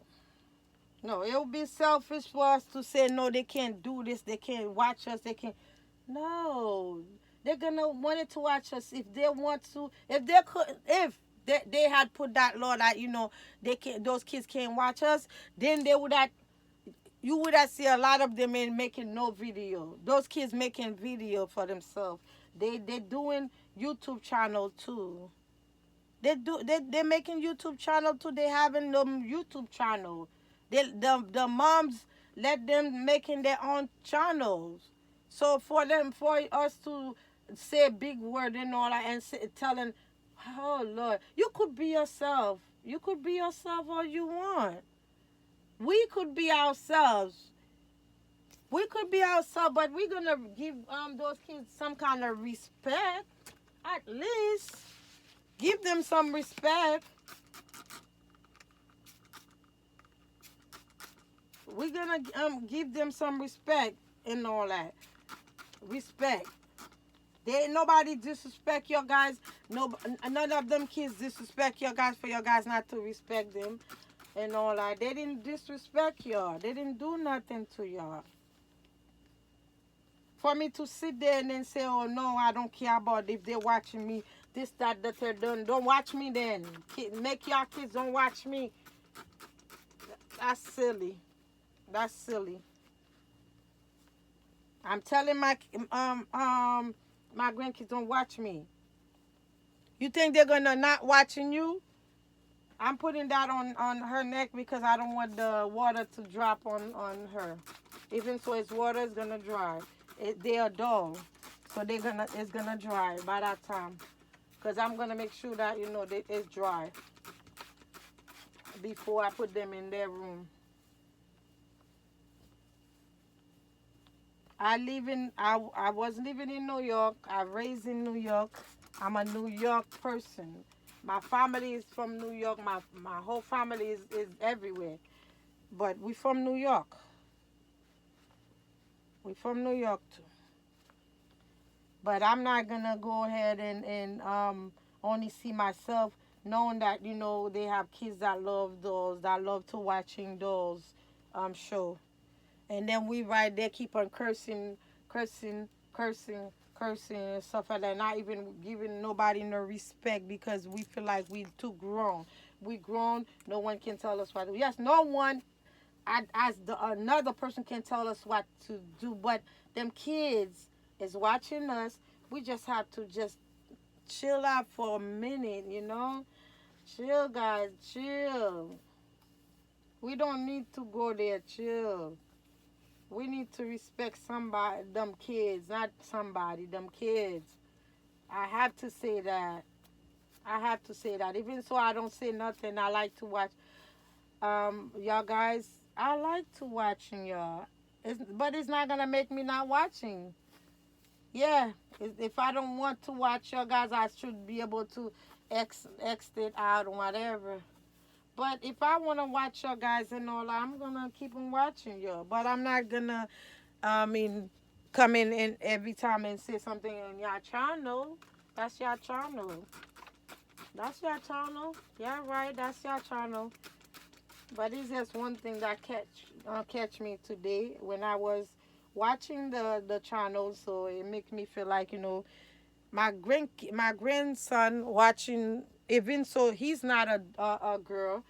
No, it would be selfish for us to say no. They can't do this. They can't watch us. They can't. No, they're gonna want it to watch us if they want to. If they could, if they had put that law that they can, those kids can't watch us, then they would have. You would have seen a lot of them in making no video. Those kids making video for themselves. They doing YouTube channel too. They're making YouTube channel too. They having them YouTube channel. The moms let them making their own channels. So for us to say big word and all that and telling, oh Lord, you could be yourself. You could be yourself all you want. We could be ourselves. We could be ourselves, but we're gonna give those kids some kind of respect. At least give them some respect. We're gonna give them some respect and all that. Respect. They ain't nobody disrespect your guys. No, none of them kids disrespect your guys for your guys not to respect them and all that. They didn't disrespect y'all. They didn't do nothing to y'all. For me to sit there and then say, oh no, I don't care about if they're watching me, this, that, that they're done. Don't watch me then. Make your kids don't watch me. That's silly. That's silly. I'm telling my grandkids don't watch me. You think they're gonna not watching you? I'm putting that on her neck because I don't want the water to drop on her. Even so, it's water is gonna dry. They are dull, so it's gonna dry by that time. Cause I'm gonna make sure that it's dry before I put them in their room. I was living in New York. I raised in New York. I'm a New York person. My family is from New York. My whole family is everywhere. But we from New York. We from New York too. But I'm not gonna go ahead and only see myself knowing that they have kids that love dolls, that love to watching dolls show. And then we right there keep on cursing, cursing, cursing, cursing and stuff like that. Not even giving nobody no respect because we feel like we too grown. We grown. No one can tell us what to do. Yes, no one another person can tell us what to do. But them kids is watching us. We just have to just chill out for a minute. Chill, guys, chill. We don't need to go there, chill. We need to respect somebody, them kids, not somebody, them kids. I have to say that. I have to say that. Even so I don't say nothing, I like to watch. Y'all guys, I like to watching y'all. But it's not going to make me not watching. Yeah, if I don't want to watch y'all guys, I should be able to exit out or whatever. But if I want to watch y'all guys and all, I'm going to keep on watching y'all. But I'm not going to I mean, come in and every time and say something in your channel. That's your channel. That's your channel. Yeah, right. That's your channel. But it's just one thing that catch me today when I was watching the channel. So it makes me feel like my grandson watching. Even so, he's not a girl.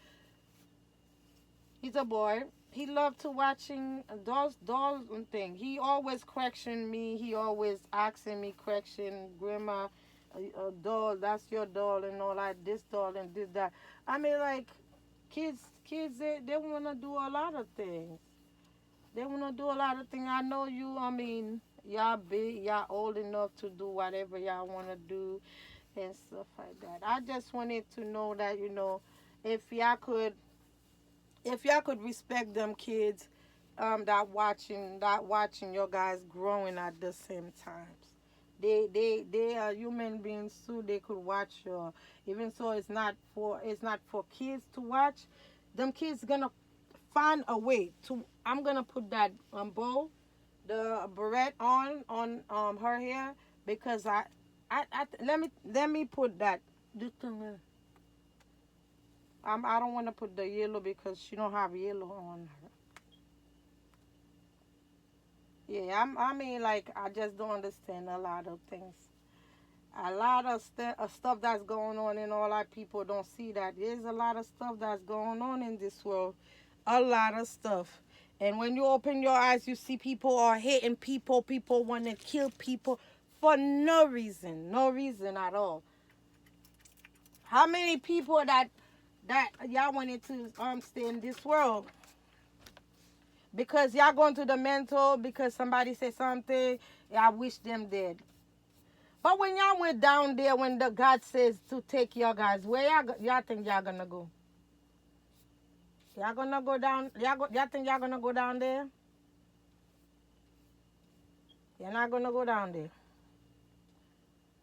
He's a boy. He loved to watching dolls and thing. He always question me. He always asking me question, Grandma, a doll, that's your doll and all that, this doll and this that. I mean, like, kids, they want to do a lot of things. They want to do a lot of things. I know you, I mean, y'all big, y'all old enough to do whatever y'all want to do and stuff like that. I just wanted to know that, if y'all could respect them kids that watching your guys growing at the same times. They are human beings too. They could watch your, even so it's not for kids to watch. Them kids gonna find a way to. I'm gonna put that bowl the barrette on her hair because let me put that. This thing is- I don't want to put the yellow because she don't have yellow on her. Yeah, I mean, like, I just don't understand a lot of things. A lot of stuff that's going on, and all our people don't see that. There's a lot of stuff that's going on in this world. A lot of stuff. And when you open your eyes, you see people are hating people. People want to kill people for no reason. No reason at all. How many people that y'all wanted to stay in this world? Because y'all going to the mental because somebody said something, I wish them dead. But when y'all went down there, when the God says to take your guys, where y'all think y'all gonna go? Y'all gonna go down? Y'all think y'all gonna go down there? You're not gonna go down there.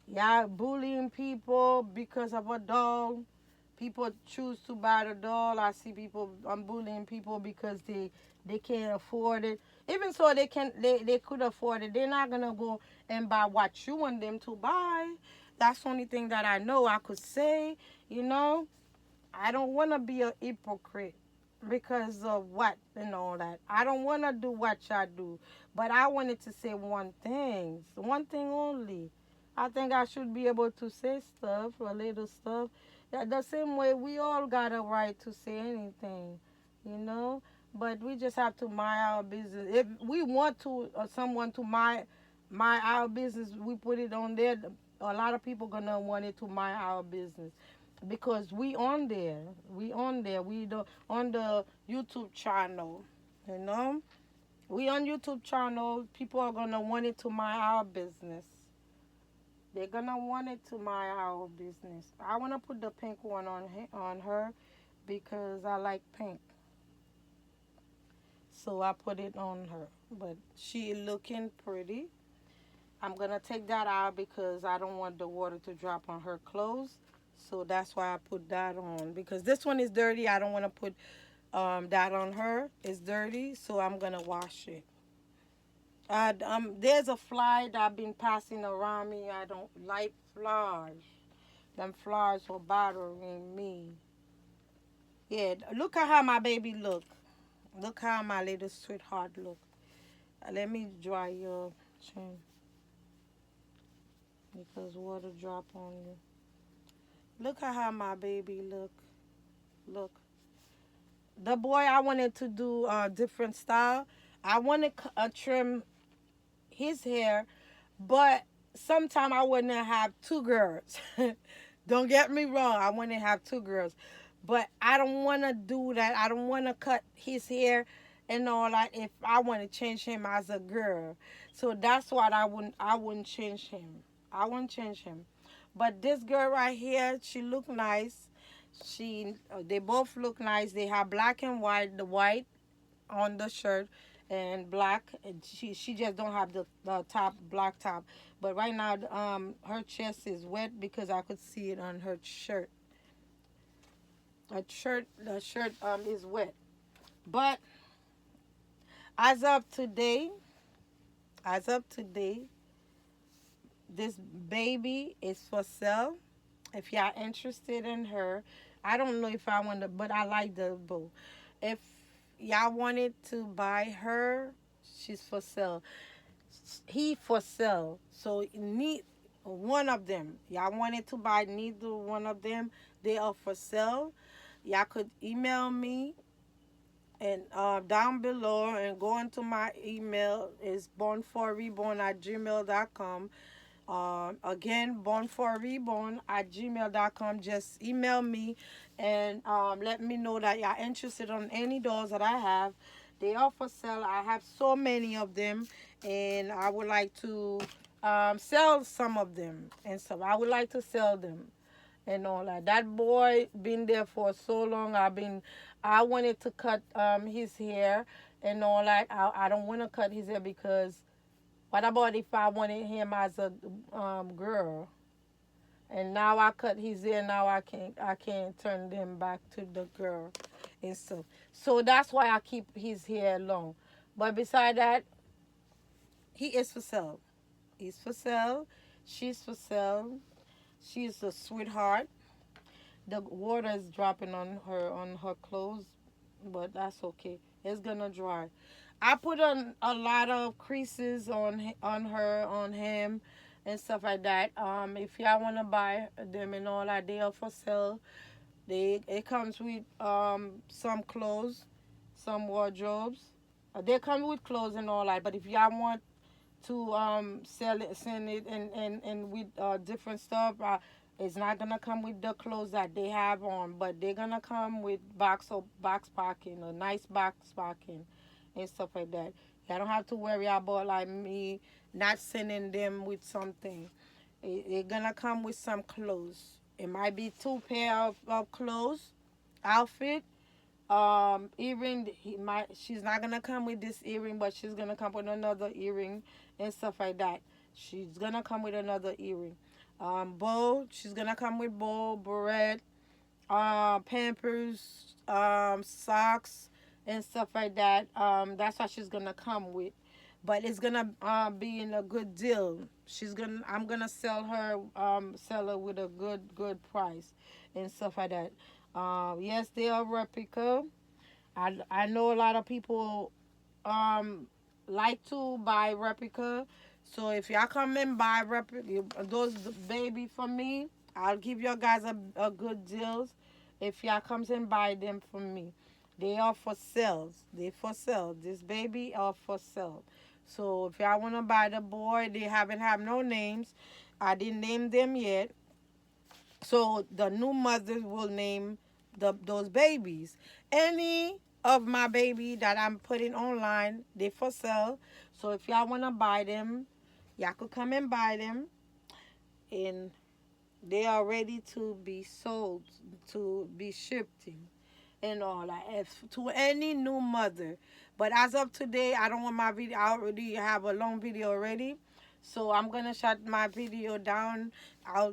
Y'all bullying people because of a doll. People choose to buy the doll. I see people bullying people because they can't afford it. Even so they could afford it. They're not gonna go and buy what you want them to buy. That's the only thing that I know I could say, you know. I don't wanna be a hypocrite because of what and all that. I don't wanna do what y'all do. But I wanted to say one thing only. I think I should be able to say stuff, a little stuff. That the same way we all got a right to say anything, you know. But we just have to mind our business. If we want to someone to mind our business, we put it on there. A lot of people gonna want it to mind our business because we on the YouTube channel, you know. We on YouTube channel. People are gonna want it to mind our business. They're gonna want it to my our business. I wanna put the pink one on her because I like pink. So I put it on her. But she looking pretty. I'm gonna take that out because I don't want the water to drop on her clothes. So that's why I put that on. Because this one is dirty. I don't wanna put that on her. It's dirty, so I'm gonna wash it. There's a fly that been passing around me. I don't like flies. Them flies were bothering me. Yeah, look at how my baby look. Look how my little sweetheart look. Let me dry your chin because water drop on you. Look at how my baby look. Look. The boy I wanted to do a different style. I wanted to trim his hair, but sometime I wouldn't have two girls. Don't get me wrong, I want to have two girls, but I don't want to do that. I don't want to cut his hair and all that if I want to change him as a girl. So that's what I wouldn't change him. I wouldn't change him. But this girl right here, she look nice. They both look nice. They have black and white. The white on the shirt and black, and she just don't have the top black top, but right now her chest is wet because I could see it on her shirt. The shirt is wet, but as of today as of today this baby is for sale. If y'all interested in her, I don't know if I want to, but I like the boo. If y'all wanted to buy her, she's for sale. He for sale. So need one of them. Y'all wanted to buy neither one of them. They are for sale. Y'all could email me and down below and go into my email is born4reborn@gmail.com. Again, born4reborn@gmail.com. Just email me and let me know that you're interested on any dolls that I have. They are for sale. I have so many of them, and I would like to sell some of them. And so I would like to sell them and all that. That boy been there for so long. I wanted to cut his hair and all that. I don't want to cut his hair because what about if I wanted him as a girl? And now I cut his hair. Now I can't turn them back to the girl and stuff. So that's why I keep his hair long. But beside that, He is for sale. He's for sale. She's for sale. She's a sweetheart. The water is dropping on her clothes, but that's okay. It's gonna dry. I put on a lot of creases on her, on him, and stuff like that. If y'all wanna buy them and all that, they are for sale. It comes with some clothes, some wardrobes. They come with clothes and all that. But if y'all want to sell it, send it, and with different stuff. It's not gonna come with the clothes that they have on, but they're gonna come with box packing, a nice box packing, and stuff like that. I don't have to worry about like me not sending them with something. They're gonna come with some clothes. It might be two pair of clothes, outfit, earring. She's not gonna come with this earring, but she's gonna come with another earring and stuff like that. She's gonna come with another earring. Bow. She's gonna come with bow, beret, Pampers, socks, and stuff like that. That's what she's gonna come with, but it's gonna be in a good deal. I'm gonna sell her with a good price and stuff like that. Yes, they are replica. I know a lot of people um like to buy replica. So if y'all come and buy replica, those baby from me, I'll give you guys a good deals. If y'all comes and buy them from me, they are for sales. They for sale. This baby are for sale. So if y'all wanna buy the boy, they haven't have no names. I didn't name them yet. So the new mothers will name those babies. Any of my baby that I'm putting online, they for sale. So if y'all wanna buy them, y'all could come and buy them, and they are ready to be sold, to be shipped and all that. If to any new mother. But as of today, I don't want my video. I already have a long video already, so I'm gonna shut my video down.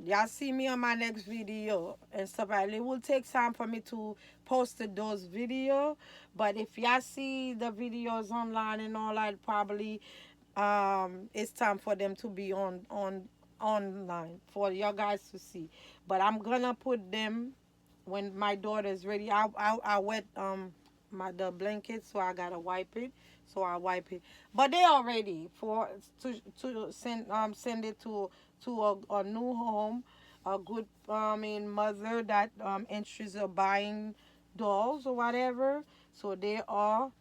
Y'all see me on my next video and stuff like that. It will take time for me to post those video, but if y'all see the videos online and all that, probably it's time for them to be on online for your guys to see. But I'm gonna put them when my daughter is ready. I wet the blanket, so I gotta wipe it. So I wipe it. But they are ready for to send it to a new home, a good mother that interested in buying dolls or whatever. So they are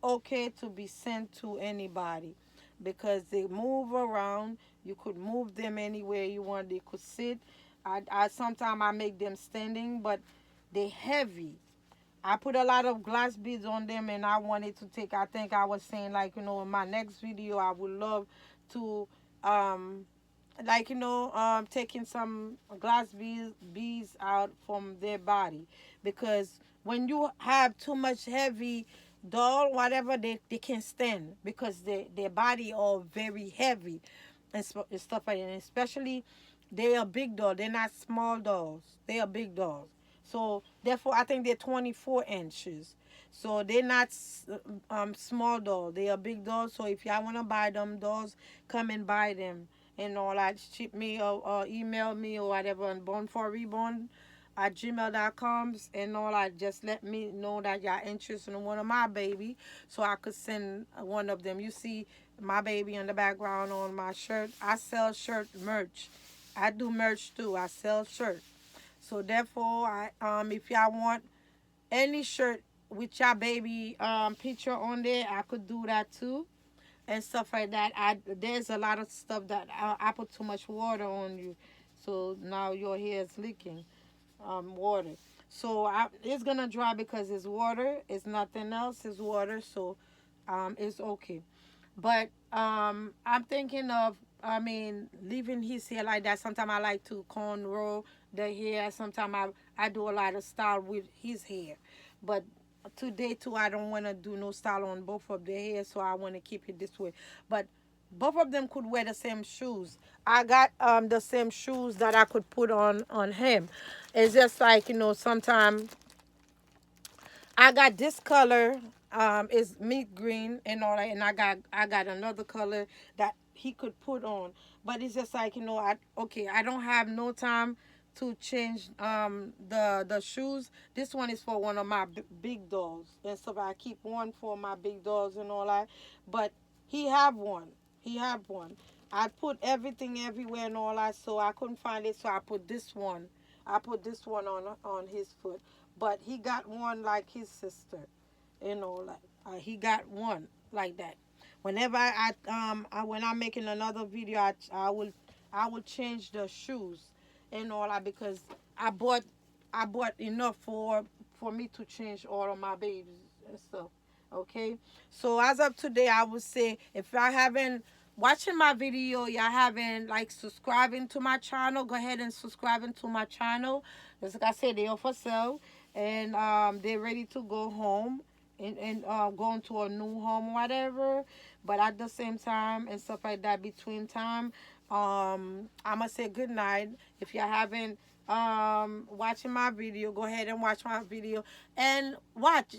okay to be sent to anybody because they move around. You could move them anywhere you want. They could sit. I sometimes I make them standing, but they heavy. I put a lot of glass beads on them, and I wanted to take. I think I was saying like in my next video, I would love to taking some glass beads out from their body, because when you have too much heavy doll, whatever, they can stand because their body are very heavy and stuff like that. And especially they are big dolls. They're not small dolls. They are big dolls. So therefore, I think they're 24 inches. So they're not small dolls. They are big dolls. So if y'all want to buy them dolls, come and buy them and all that. Ship me or email me or whatever, and born for reborn at gmail.com and all that. Just let me know that y'all interested in one of my baby, so I could send one of them. You see my baby in the background on my shirt. I sell shirt merch. I do merch too. I sell shirt. So therefore, if y'all want any shirt with your baby picture on there, I could do that too and stuff like that. There's a lot of stuff that I put too much water on you, so now your hair is leaking water. So it's gonna dry because it's water. It's nothing else. It's water. So it's okay. But I'm thinking of, leaving his hair like that. Sometimes I like to cornrow the hair. Sometimes I do a lot of style with his hair. But today too, I don't want to do no style on both of their hair, so I want to keep it this way. But both of them could wear the same shoes. I got the same shoes that I could put on him. It's just like sometimes I got this color is meat green and all that, and I got another color that he could put on. But it's just like, I don't have no time to change the shoes. This one is for one of my big dolls, and so I keep one for my big dolls and all that. But he have one. He have one. I put everything everywhere and all that, so I couldn't find it. So I put this one. I put this one on his foot. But he got one like his sister, like he got one like that. Whenever when I'm making another video, I will change the shoes and all that, because I bought I bought enough for me to change all of my babies and stuff. Okay, so as of today, I would say if I haven't watching my video, y'all haven't like subscribing to my channel, go ahead and subscribing to my channel. Just like I said, they are for sale, and they're ready to go home and going to a new home, whatever. But at the same time and stuff like that, between time, I'm gonna say good night. If you haven't watching my video, go ahead and watch my video and watch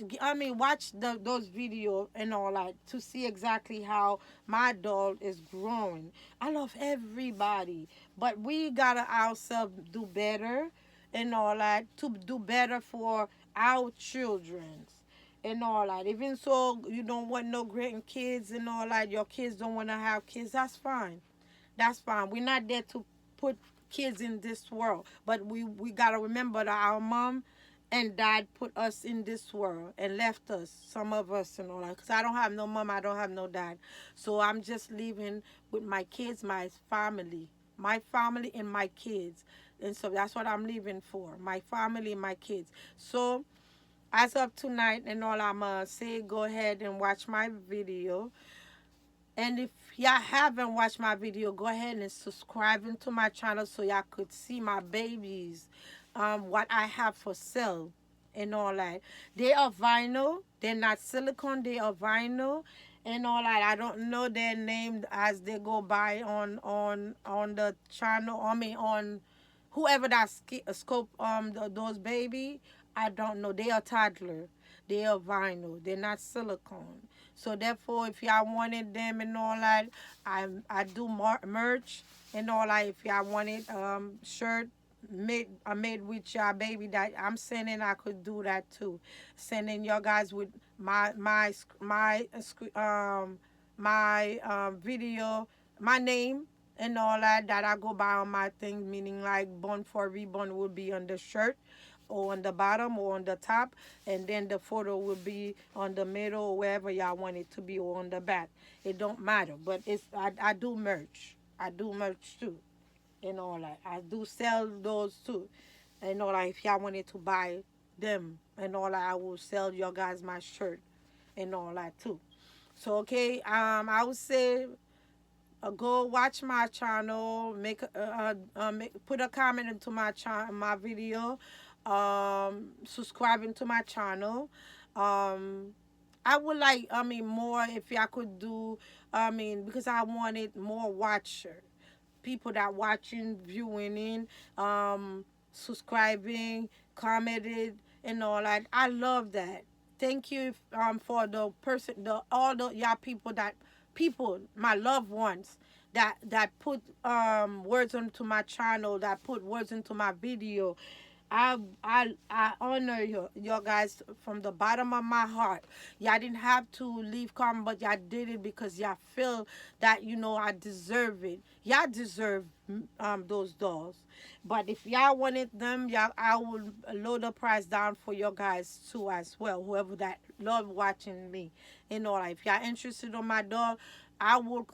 those video and all that to see exactly how my doll is growing. I love everybody, but we gotta ourselves do better and all that to do better for our children and all that. Even so, you don't want no grandkids and all that. Your kids don't want to have kids. That's fine. That's fine. We're not there to put kids in this world, but we gotta remember that our mom and dad put us in this world and left us, some of us and all that. Cause I don't have no mom, I don't have no dad, so I'm just living with my kids, my family and my kids, and so that's what I'm living for, my family and my kids. So as of tonight and all, I'ma say go ahead and watch my video. And if y'all haven't watched my video, go ahead and subscribe into my channel so y'all could see my babies, what I have for sale and all that. They are vinyl. They're not silicone. They are vinyl and all that. I don't know their name as they go by on the channel. I mean on whoever that scope those baby. I don't know. They are toddler. They are vinyl. They're not silicone. So therefore, if y'all wanted them and all that, I do merch and all that. If y'all wanted shirt made with y'all baby that I'm sending, I could do that too. Sending y'all guys with my video, my name and all that I go by on my thing, meaning like Born for Reborn will be on the shirt or on the bottom or on the top, and then the photo will be on the middle or wherever y'all want it to be, or on the back. It don't matter, but I do merch. I do merch too and all that. I do sell those too and all that. If y'all wanted to buy them and all that, I will sell your guys my shirt and all that too. So okay, I would say go watch my channel, put a comment into my video, subscribing to my channel. I would like, more if y'all could do, because I wanted more watcher, people that watching, viewing in, subscribing, commented, and all that. I love that. Thank you for the person, the all the y'all people, my loved ones that put words into my channel, that put words into my video. I honor your guys from the bottom of my heart. Y'all didn't have to leave comment, but y'all did it because y'all feel that I deserve it. Y'all deserve those dolls. But if y'all wanted them, y'all I will lower the price down for your guys too as well. Whoever that love watching me, if y'all interested on my doll, I will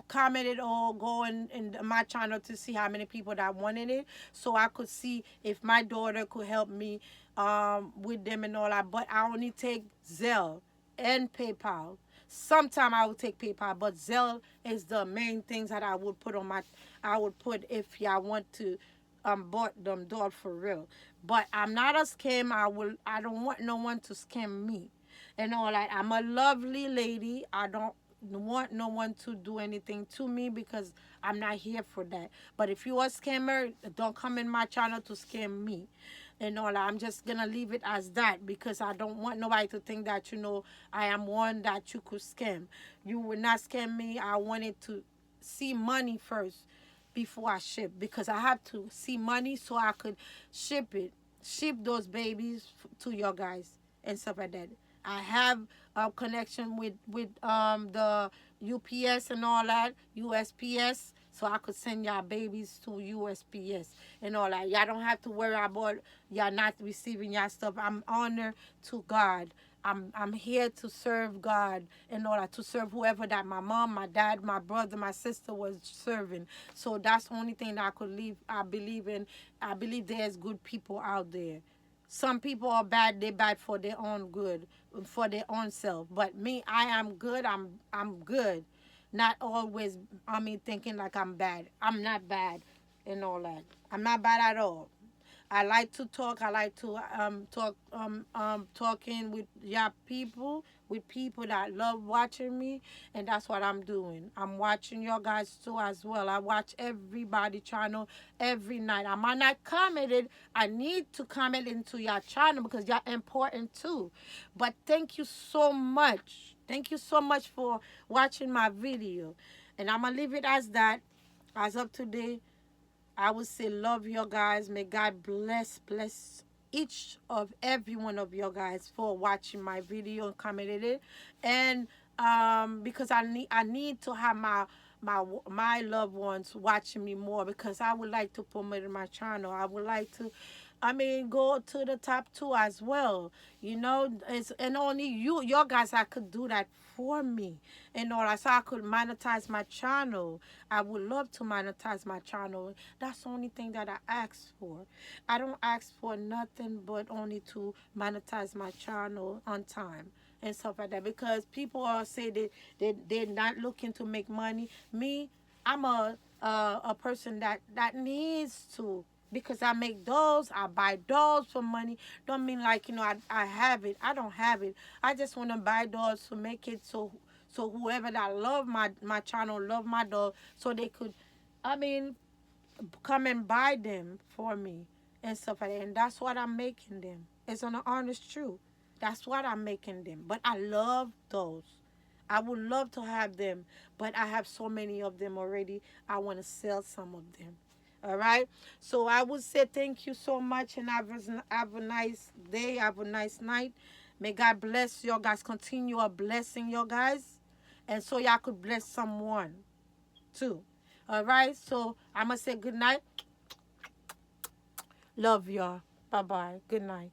comment it or go in my channel to see how many people that wanted it, so I could see if my daughter could help me with them and all that. But I only take Zelle and PayPal. Sometime I will take PayPal, but Zelle is the main things that I would put if y'all want to bought them doll for real. But I'm not a scam. I don't want no one to scam me and all that. I'm a lovely lady. I don't want no one to do anything to me because I'm not here for that. But if you are a scammer, don't come in my channel to scam me and all that. I'm just gonna leave it as that because I don't want nobody to think that I am one that you could scam. You would not scam me. I wanted to see money first before I ship because I have to see money so I could ship those babies to your guys and stuff like that. I have a connection with the UPS and all that, USPS, so I could send y'all babies to USPS and all that. Y'all don't have to worry about y'all not receiving y'all stuff. I'm honored to God. I'm here to serve God and all that, to serve whoever that my mom, my dad, my brother, my sister was serving. So that's the only thing that I could leave. I believe in. I believe there's good people out there. Some people are bad. They bad for their own good, for their own self. But me, I am good. I'm good. Not always. I mean, thinking like I'm bad. I'm not bad, and all that. I'm not bad at all. I like to talk. I like to talking with people, with people that love watching me, and that's what I'm doing. I'm watching your guys too as well. I watch everybody channel every night. I might not comment it. I need to comment into your channel because you're important too. But thank you so much. Thank you so much for watching my video, and I'm gonna leave it as that. As of today, I would say love your guys. May God bless each of every one of your guys for watching my video and commenting it. And because I need to have my loved ones watching me more because I would like to promote my channel. I would like to go to the top too as well. It's and only your guys I could do that for me. And all that so I could monetize my channel. I would love to monetize my channel. That's the only thing that I ask for. I don't ask for nothing but only to monetize my channel on time and stuff like that. Because people all say they're not looking to make money. Me, I'm a person that needs to because I make dolls, I buy dolls for money. Don't mean like I have it. I don't have it. I just want to buy dolls to make it so whoever that love my channel, love my doll, so they could, I mean, come and buy them for me and stuff like that. And that's what I'm making them. It's on the honest truth. That's what I'm making them. But I love those. I would love to have them, but I have so many of them already. I want to sell some of them. All right. So I would say thank you so much and have a nice day. Have a nice night. May God bless you guys. Continue a blessing you guys. And so y'all could bless someone too. All right. So I'm going to say good night. Love y'all. Bye-bye. Good night.